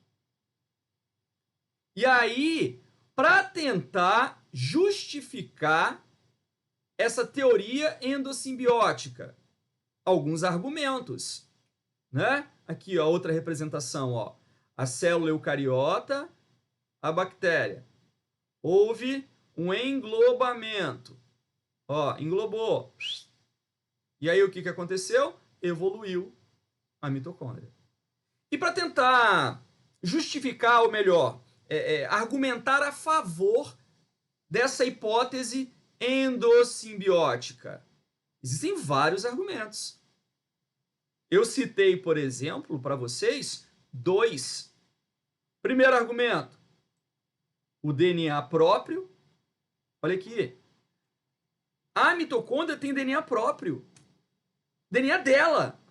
E aí, para tentar justificar essa teoria endossimbiótica, alguns argumentos, né? Aqui, ó, outra representação, ó. A célula eucariota, a bactéria. Houve um englobamento. Ó, englobou. E aí o que aconteceu? Evoluiu a mitocôndria. E para tentar justificar, ou melhor, argumentar a favor dessa hipótese endossimbiótica, existem vários argumentos. Eu citei, por exemplo, para vocês, 2. Primeiro argumento, o DNA próprio. Olha aqui. A mitocôndria tem DNA próprio. DNA dela.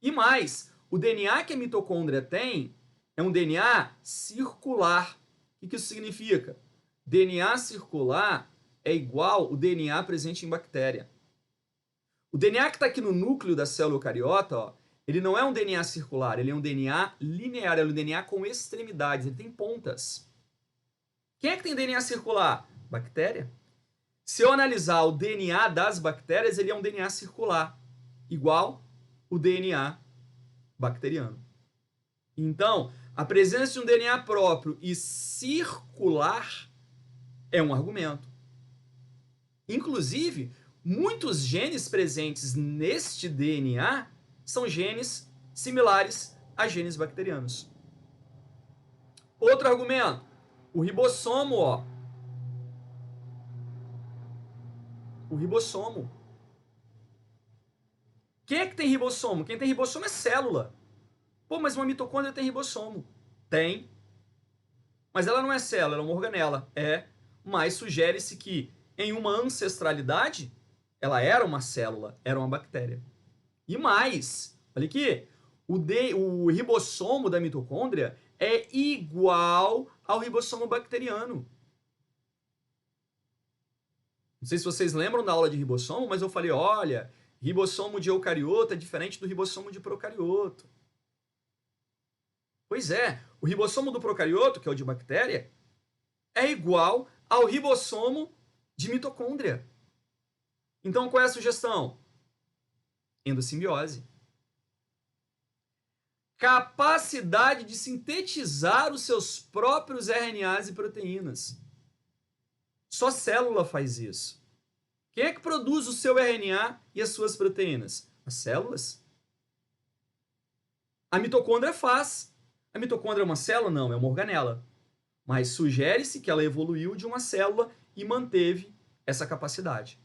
E mais, o DNA que a mitocôndria tem é um DNA circular. O que isso significa? DNA circular é igual ao DNA presente em bactéria. O DNA que está aqui no núcleo da célula eucariota, ó, ele não é um DNA circular, ele é um DNA linear, é um DNA com extremidades, ele tem pontas. Quem é que tem DNA circular? Bactéria. Se eu analisar o DNA das bactérias, ele é um DNA circular, igual o DNA bacteriano. Então, a presença de um DNA próprio e circular é um argumento. Inclusive, muitos genes presentes neste DNA são genes similares a genes bacterianos. Outro argumento, o ribossomo, ó. O ribossomo. Quem é que tem ribossomo? Quem tem ribossomo é célula. Pô, mas uma mitocôndria tem ribossomo. Tem. Mas ela não é célula, ela é uma organela. É. Mas sugere-se que em uma ancestralidade, ela era uma célula, era uma bactéria. E mais, olha aqui, o ribossomo da mitocôndria é igual ao ribossomo bacteriano. Não sei se vocês lembram da aula de ribossomo, mas eu falei, olha, ribossomo de eucarioto é diferente do ribossomo de procarioto. Pois é, o ribossomo do procarioto, que é o de bactéria, é igual ao ribossomo de mitocôndria. Então, qual é a sugestão? Endossimbiose. Capacidade de sintetizar os seus próprios RNAs e proteínas. Só célula faz isso. Quem é que produz o seu RNA e as suas proteínas? As células. A mitocôndria faz. A mitocôndria é uma célula? Não, é uma organela. Mas sugere-se que ela evoluiu de uma célula e manteve essa capacidade.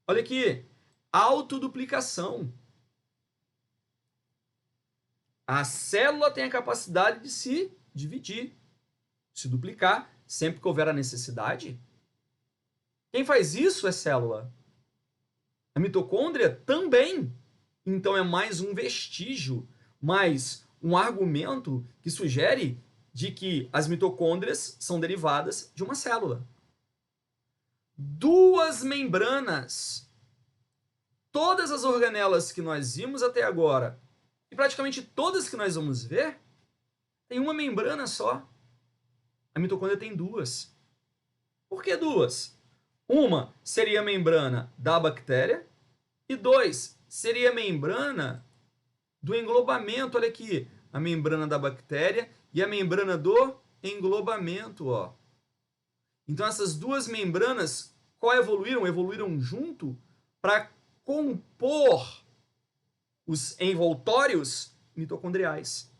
Olha aqui, autoduplicação. A célula tem a capacidade de se dividir, se duplicar, sempre que houver a necessidade. Quem faz isso é célula. A mitocôndria também. Então é mais um vestígio, mais um argumento que sugere de que as mitocôndrias são derivadas de uma célula. Duas membranas. Todas as organelas que nós vimos até agora, e praticamente todas que nós vamos ver, tem uma membrana só. A mitocôndria tem duas. Por que duas? Uma seria a membrana da bactéria e dois seria a membrana do englobamento. Olha aqui, a membrana da bactéria e a membrana do englobamento, ó. Então essas duas membranas coevoluíram, evoluíram junto para compor os envoltórios mitocondriais.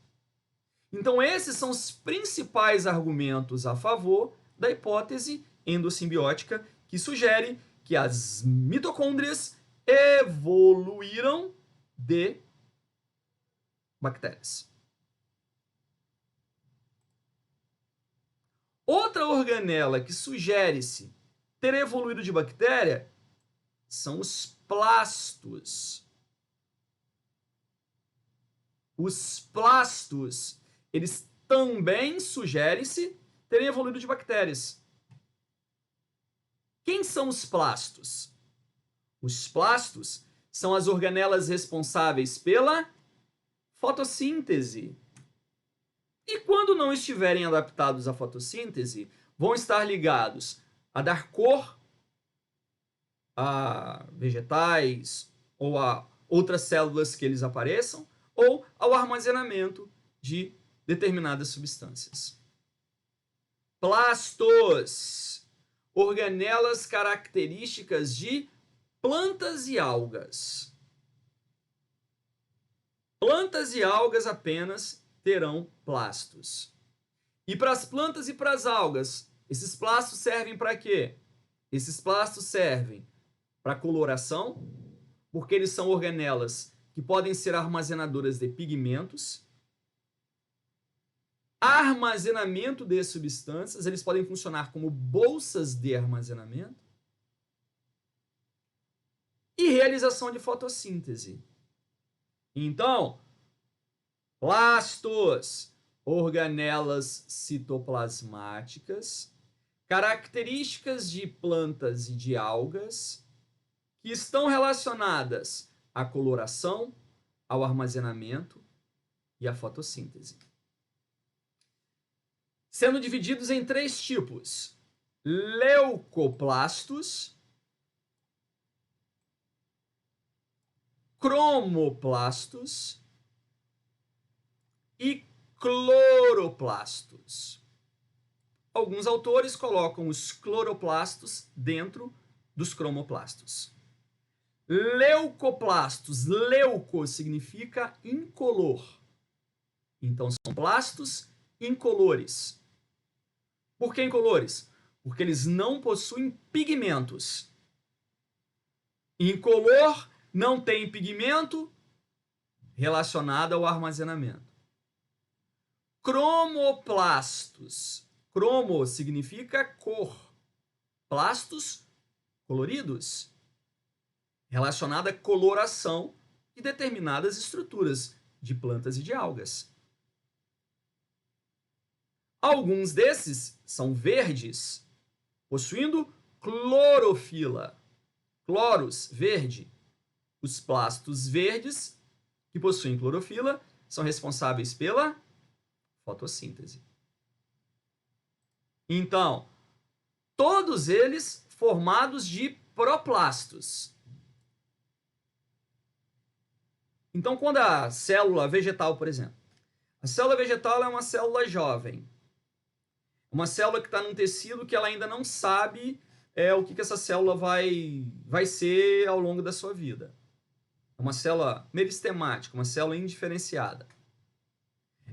Então esses são os principais argumentos a favor da hipótese endossimbiótica que sugere que as mitocôndrias evoluíram de bactérias. Outra organela que sugere-se ter evoluído de bactéria são os plastos. Os plastos, eles também sugerem-se terem evoluído de bactérias. Quem são os plastos? Os plastos são as organelas responsáveis pela fotossíntese. E quando não estiverem adaptados à fotossíntese, vão estar ligados a dar cor a vegetais ou a outras células que eles apareçam, ou ao armazenamento de determinadas substâncias. Plastos, organelas características de plantas e algas. Plantas e algas apenas terão plastos. E para as plantas e para as algas, esses plastos servem para quê? Esses plastos servem para coloração, porque eles são organelas que podem ser armazenadoras de pigmentos, armazenamento de substâncias, eles podem funcionar como bolsas de armazenamento, e realização de fotossíntese. Então, plastos, organelas citoplasmáticas, características de plantas e de algas, que estão relacionadas à coloração, ao armazenamento e à fotossíntese. Sendo divididos em três tipos: leucoplastos, cromoplastos e cloroplastos. Alguns autores colocam os cloroplastos dentro dos cromoplastos. Leucoplastos. Leuco significa incolor. Então, são plastos incolores. Por que incolores? Porque eles não possuem pigmentos. Incolor não tem pigmento relacionado ao armazenamento. Cromoplastos. Cromo significa cor. Plastos, coloridos. Relacionado à coloração de determinadas estruturas de plantas e de algas. Alguns desses são verdes, possuindo clorofila. Cloros, verde. Os plastos verdes, que possuem clorofila, são responsáveis pela fotossíntese. Então, todos eles formados de proplastos. Então, quando a célula vegetal, por exemplo, a célula vegetal é uma célula jovem. Uma célula que está num tecido que ela ainda não sabe o que essa célula vai ser ao longo da sua vida. É uma célula meristemática, uma célula indiferenciada.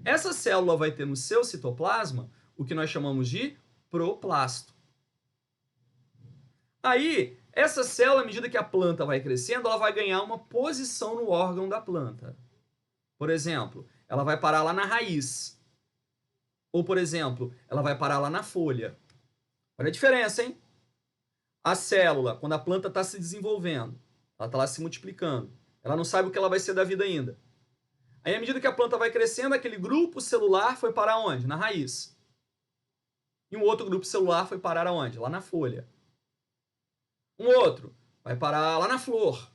Essa célula vai ter no seu citoplasma o que nós chamamos de proplasto. Aí, essa célula, à medida que a planta vai crescendo, ela vai ganhar uma posição no órgão da planta. Por exemplo, ela vai parar lá na raiz. Ou, por exemplo, ela vai parar lá na folha. Olha a diferença, hein? A célula, quando a planta está se desenvolvendo, ela está lá se multiplicando. Ela não sabe o que ela vai ser da vida ainda. Aí, à medida que a planta vai crescendo, aquele grupo celular foi parar onde? Na raiz. E um outro grupo celular foi parar aonde? Lá na folha. Um outro vai parar lá na flor.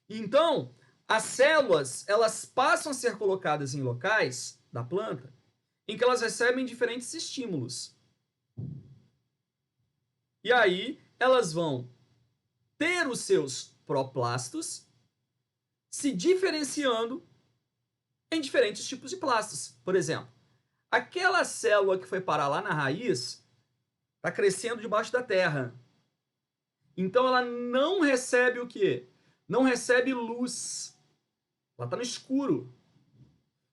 Então, as células, elas passam a ser colocadas em locais da planta em que elas recebem diferentes estímulos. E aí, elas vão ter os seus proplastos se diferenciando em diferentes tipos de plastos. Por exemplo, aquela célula que foi parar lá na raiz está crescendo debaixo da terra. Então ela não recebe o quê? Não recebe luz. Ela está no escuro.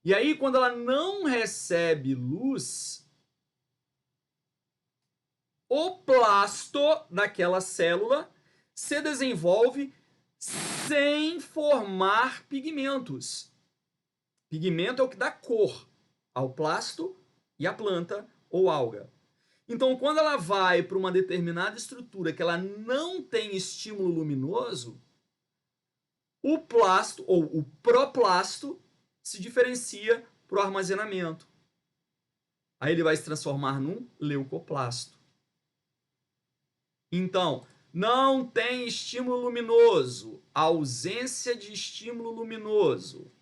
E aí, quando ela não recebe luz, o plasto daquela célula se desenvolve sem formar pigmentos. Pigmento é o que dá cor ao plasto e à planta ou alga. Então, quando ela vai para uma determinada estrutura que ela não tem estímulo luminoso, o plasto ou o proplasto se diferencia para o armazenamento. Aí ele vai se transformar num leucoplasto. Então, não tem estímulo luminoso, ausência de estímulo luminoso.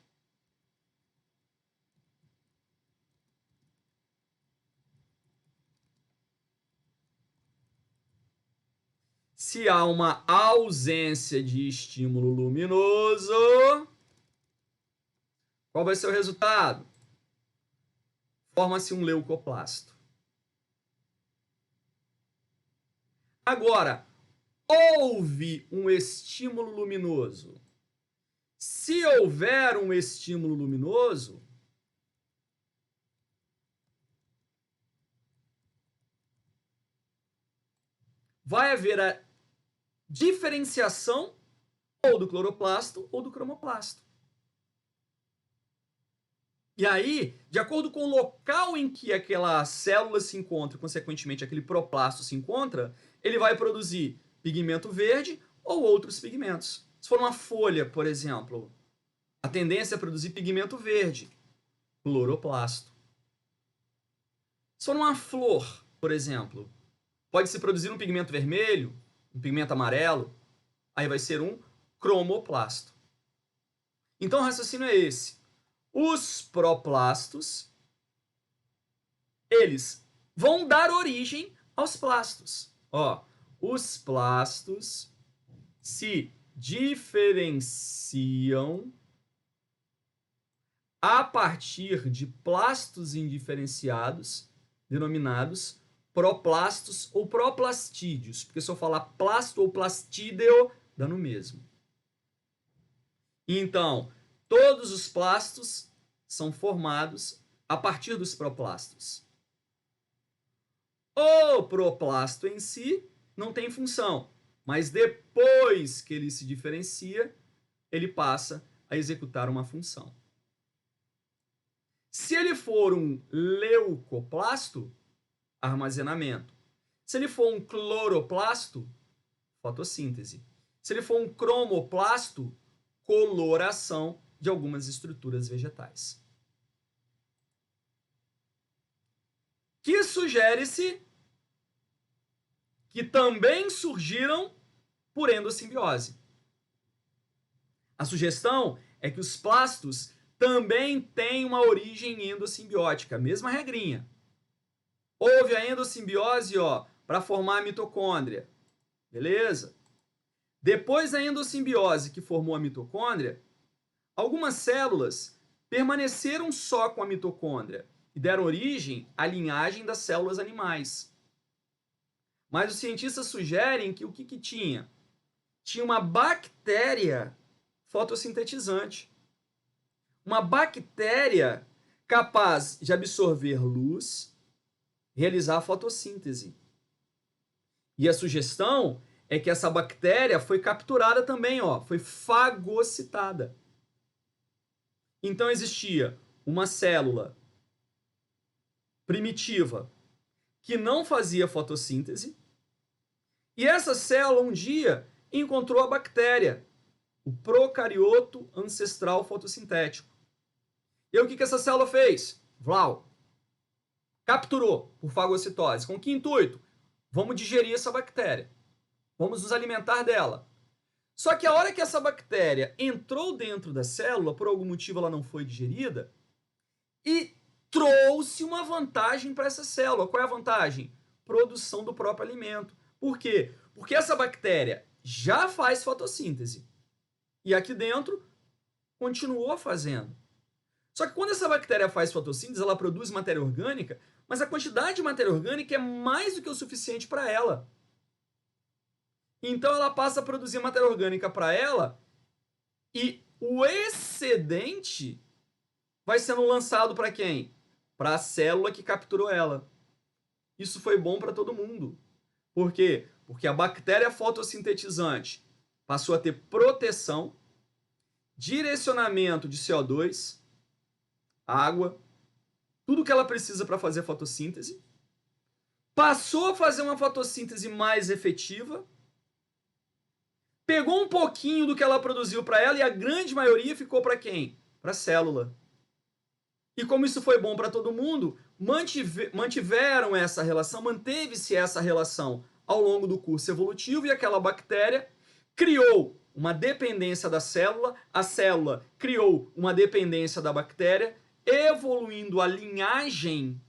Se há uma ausência de estímulo luminoso, qual vai ser o resultado? Forma-se um leucoplasto. Agora, houve um estímulo luminoso. Se houver um estímulo luminoso, vai haver a diferenciação ou do cloroplasto ou do cromoplasto. E aí, de acordo com o local em que aquela célula se encontra, consequentemente aquele proplasto se encontra, ele vai produzir pigmento verde ou outros pigmentos. Se for uma folha, por exemplo, a tendência é produzir pigmento verde, cloroplasto. Se for uma flor, por exemplo, pode-se produzir um pigmento vermelho, um pigmento amarelo, aí vai ser um cromoplasto. Então o raciocínio é esse. Os proplastos, eles vão dar origem aos plastos. Ó, os plastos se diferenciam a partir de plastos indiferenciados, denominados proplastos ou proplastídeos, porque se eu falar plasto ou plastídeo, dá no mesmo. Então, todos os plastos são formados a partir dos proplastos. O proplasto em si não tem função, mas depois que ele se diferencia, ele passa a executar uma função. Se ele for um leucoplasto, armazenamento. Se ele for um cloroplasto, fotossíntese. Se ele for um cromoplasto, coloração de algumas estruturas vegetais. Que sugere-se que também surgiram por endossimbiose. A sugestão é que os plastos também têm uma origem endossimbiótica, mesma regrinha. Houve a endossimbiose para formar a mitocôndria, beleza? Depois da endossimbiose que formou a mitocôndria, algumas células permaneceram só com a mitocôndria e deram origem à linhagem das células animais. Mas os cientistas sugerem que o que tinha? Tinha uma bactéria fotossintetizante. Uma bactéria capaz de absorver luz, realizar a fotossíntese. E a sugestão é que essa bactéria foi capturada também, foi fagocitada. Então existia uma célula primitiva que não fazia fotossíntese, e essa célula um dia encontrou a bactéria, o procarioto ancestral fotossintético. E aí, o que essa célula fez? Vlau, capturou por fagocitose. Com que intuito? Vamos digerir essa bactéria. Vamos nos alimentar dela. Só que a hora que essa bactéria entrou dentro da célula, por algum motivo ela não foi digerida, e trouxe uma vantagem para essa célula. Qual é a vantagem? Produção do próprio alimento. Por quê? Porque essa bactéria já faz fotossíntese. E aqui dentro continuou fazendo. Só que quando essa bactéria faz fotossíntese, ela produz matéria orgânica, mas a quantidade de matéria orgânica é mais do que o suficiente para ela. Então ela passa a produzir matéria orgânica para ela e o excedente vai sendo lançado para quem? Para a célula que capturou ela. Isso foi bom para todo mundo. Por quê? Porque a bactéria fotossintetizante passou a ter proteção, direcionamento de CO2, água, tudo que ela precisa para fazer a fotossíntese, passou a fazer uma fotossíntese mais efetiva, pegou um pouquinho do que ela produziu para ela e a grande maioria ficou para quem? Para a célula. E como isso foi bom para todo mundo, mantiveram essa relação, manteve-se essa relação ao longo do curso evolutivo e aquela bactéria criou uma dependência da célula, a célula criou uma dependência da bactéria, evoluindo a linhagem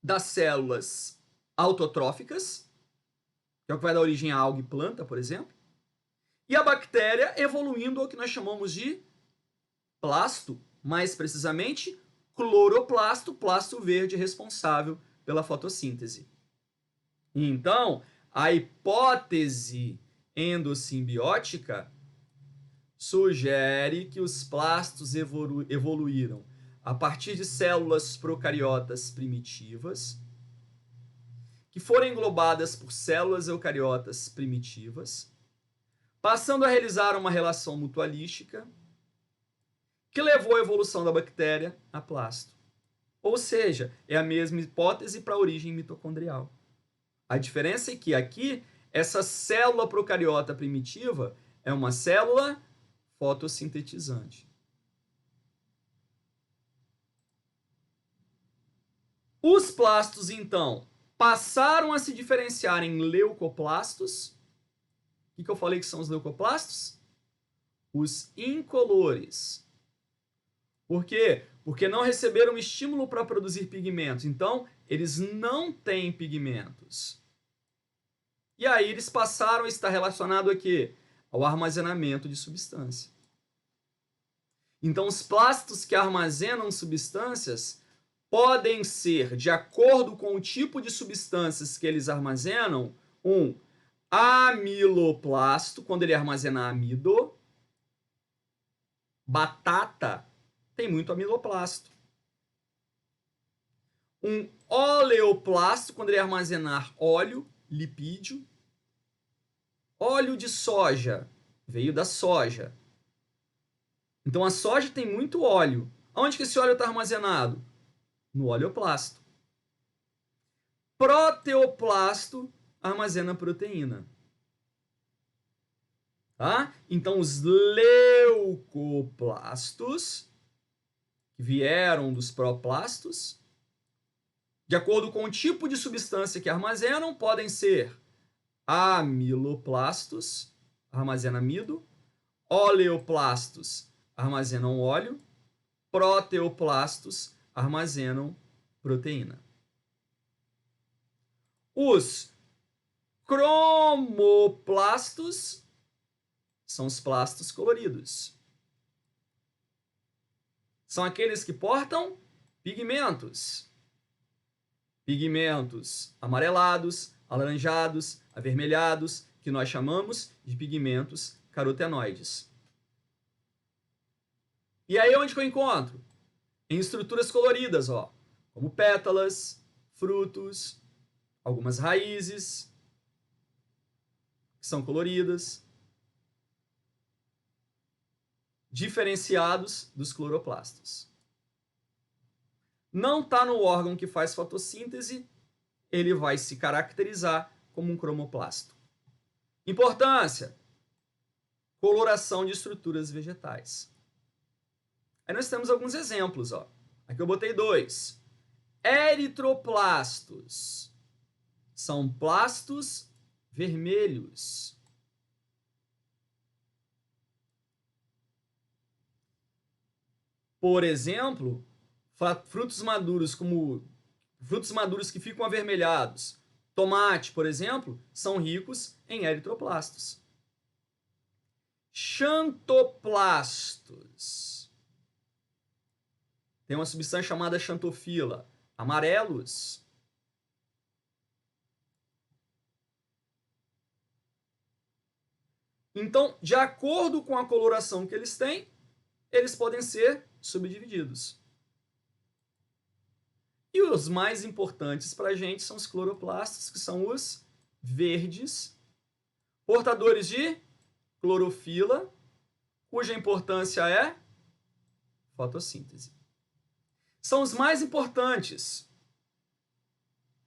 das células autotróficas, que é o que vai dar origem à alga e planta, por exemplo, e a bactéria evoluindo ao que nós chamamos de plasto, mais precisamente cloroplasto, plasto verde responsável pela fotossíntese. Então, a hipótese endossimbiótica sugere que os plastos evoluíram a partir de células procariotas primitivas, que foram englobadas por células eucariotas primitivas, passando a realizar uma relação mutualística que levou à evolução da bactéria a plasto. Ou seja, é a mesma hipótese para a origem mitocondrial. A diferença é que aqui, essa célula procariota primitiva é uma célula fotossintetizante. Os plastos, então, passaram a se diferenciar em leucoplastos. O que eu falei que são os leucoplastos? Os incolores. Por quê? Porque não receberam estímulo para produzir pigmentos. Então, eles não têm pigmentos. E aí eles passaram a estar relacionados a quê? Ao armazenamento de substância. Então, os plastos que armazenam substâncias podem ser, de acordo com o tipo de substâncias que eles armazenam, um amiloplasto, quando ele armazena amido. Batata tem muito amiloplasto. Um oleoplasto, quando ele armazenar óleo, lipídio. Óleo de soja, veio da soja. Então a soja tem muito óleo. Onde que esse óleo está armazenado? No oleoplasto. Proteoplasto armazena proteína. Tá? Então os leucoplastos, que vieram dos proplastos, de acordo com o tipo de substância que armazenam, podem ser amiloplastos, armazena amido, oleoplastos, armazenam óleo, proteoplastos, armazenam proteína. Os cromoplastos são os plastos coloridos. São aqueles que portam pigmentos. Pigmentos amarelados, alaranjados, avermelhados, que nós chamamos de pigmentos carotenoides. E aí onde que eu encontro? Em estruturas coloridas, ó, como pétalas, frutos, algumas raízes, que são coloridas, diferenciados dos cloroplastos. Não está no órgão que faz fotossíntese, ele vai se caracterizar como um cromoplasto. Importância: coloração de estruturas vegetais. Aí nós temos alguns exemplos, ó. Aqui eu botei 2. Eritroplastos são plastos vermelhos. Por exemplo, frutos maduros que ficam avermelhados. Tomate, por exemplo, são ricos em eritroplastos. Xantoplastos. Tem uma substância chamada xantofila. Amarelos. Então, de acordo com a coloração que eles têm, eles podem ser subdivididos. E os mais importantes para a gente são os cloroplastos, que são os verdes, portadores de clorofila, cuja importância é fotossíntese. São os mais importantes.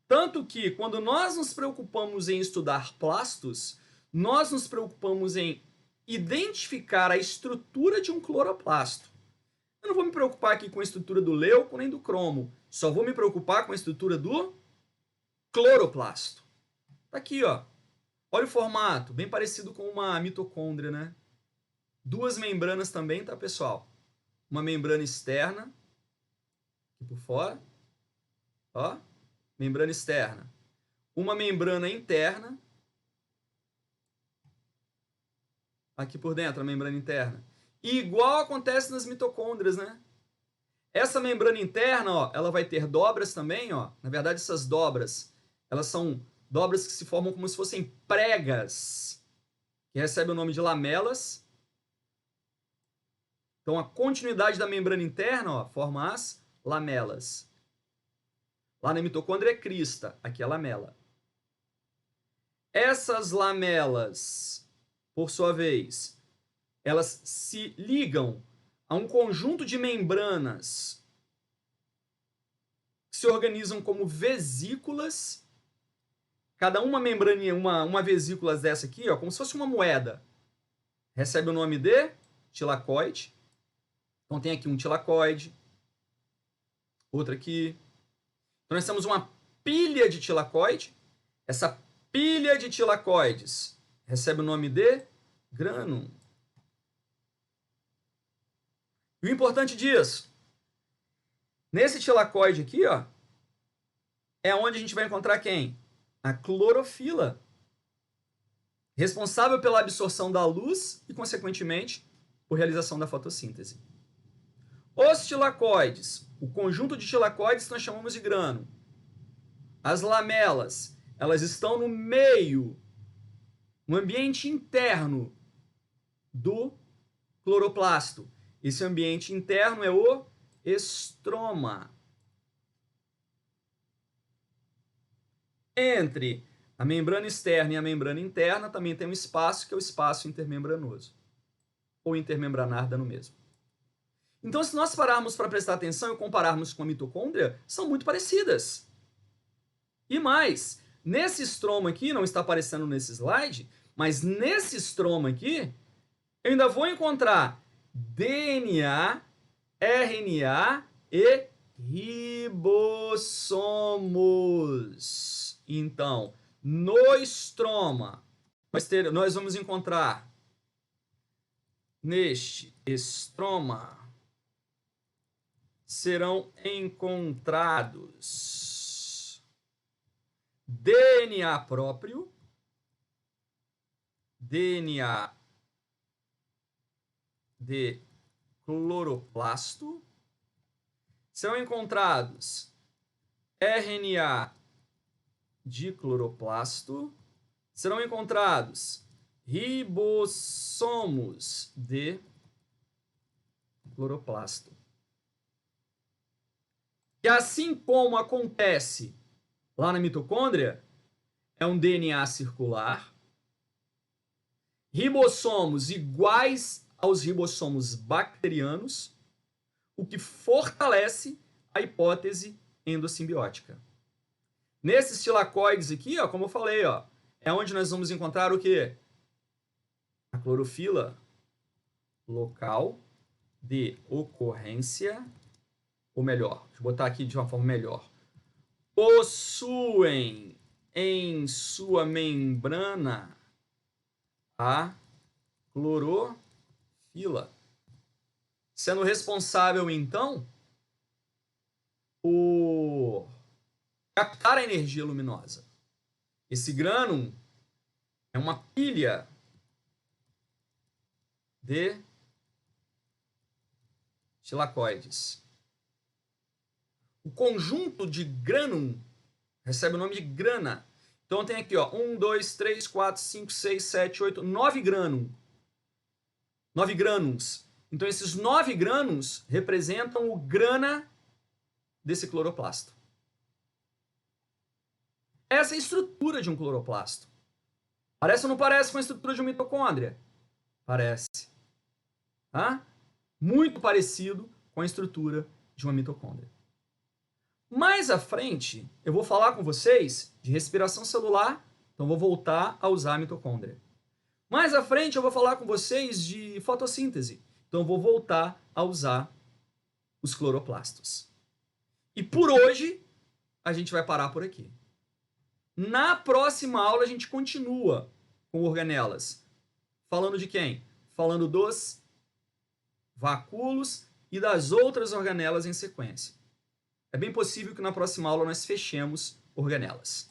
Tanto que, quando nós nos preocupamos em estudar plastos, nós nos preocupamos em identificar a estrutura de um cloroplasto. Eu não vou me preocupar aqui com a estrutura do leuco nem do cromo. Só vou me preocupar com a estrutura do cloroplasto. Tá aqui, ó. Olha o formato, bem parecido com uma mitocôndria, né? 2 membranas também, tá, pessoal? Uma membrana externa, aqui por fora. Ó, membrana externa. Uma membrana interna, aqui por dentro, a membrana interna. E igual acontece nas mitocôndrias, né? Essa membrana interna, ó, ela vai ter dobras também, ó. Na verdade, essas dobras, elas são dobras que se formam como se fossem pregas, que recebem o nome de lamelas. Então, a continuidade da membrana interna, ó, forma as lamelas. Lá na mitocôndria é crista, aqui é lamela. Essas lamelas, por sua vez, elas se ligam a um conjunto de membranas que se organizam como vesículas. Cada uma membraninha, uma vesícula dessa aqui, ó, como se fosse uma moeda, recebe o nome de tilacoide. Então tem aqui um tilacoide, outra aqui. Então nós temos uma pilha de tilacoide. Essa pilha de tilacoides recebe o nome de grânum. E o importante disso, nesse tilacoide aqui, ó, é onde a gente vai encontrar quem? A clorofila, responsável pela absorção da luz e, consequentemente, por realização da fotossíntese. Os tilacoides, o conjunto de tilacoides nós chamamos de grano. As lamelas, elas estão no meio, no ambiente interno do cloroplasto. Esse ambiente interno é o estroma. Entre a membrana externa e a membrana interna também tem um espaço que é o espaço intermembranoso. Ou intermembranar, dando mesmo. Então, se nós pararmos para prestar atenção e compararmos com a mitocôndria, são muito parecidas. E mais, nesse estroma aqui, não está aparecendo nesse slide, mas nesse estroma aqui, eu ainda vou encontrar DNA, RNA e ribossomos. Então, no estroma, nós vamos encontrar neste estroma serão encontrados DNA próprio, DNA de cloroplasto, serão encontrados RNA de cloroplasto, serão encontrados ribossomos de cloroplasto. E assim como acontece lá na mitocôndria, é um DNA circular, ribossomos iguais aos ribossomos bacterianos, o que fortalece a hipótese endossimbiótica. Nesses tilacoides aqui, ó, como eu falei, ó, é onde nós vamos encontrar o quê? A clorofila local de ocorrência, ou melhor, deixa eu botar aqui de uma forma melhor, possuem em sua membrana a clorofila, sendo responsável, então, por captar a energia luminosa. Esse grânum é uma pilha de tilacoides. O conjunto de grânum recebe o nome de grana. Então tem aqui, ó, 1, 2, 3, 4, 5, 6, 7, 8, 9 grânum. 9 grânulos. Então esses 9 grânulos representam o grana desse cloroplasto. Essa é a estrutura de um cloroplasto. Parece ou não parece com a estrutura de uma mitocôndria? Parece. Tá? Muito parecido com a estrutura de uma mitocôndria. Mais à frente, eu vou falar com vocês de respiração celular, então vou voltar a usar a mitocôndria. Mais à frente, eu vou falar com vocês de fotossíntese, então vou voltar a usar os cloroplastos. E por hoje, a gente vai parar por aqui. Na próxima aula, a gente continua com organelas. Falando de quem? Falando dos vacúolos e das outras organelas em sequência. É bem possível que na próxima aula nós fechemos organelas.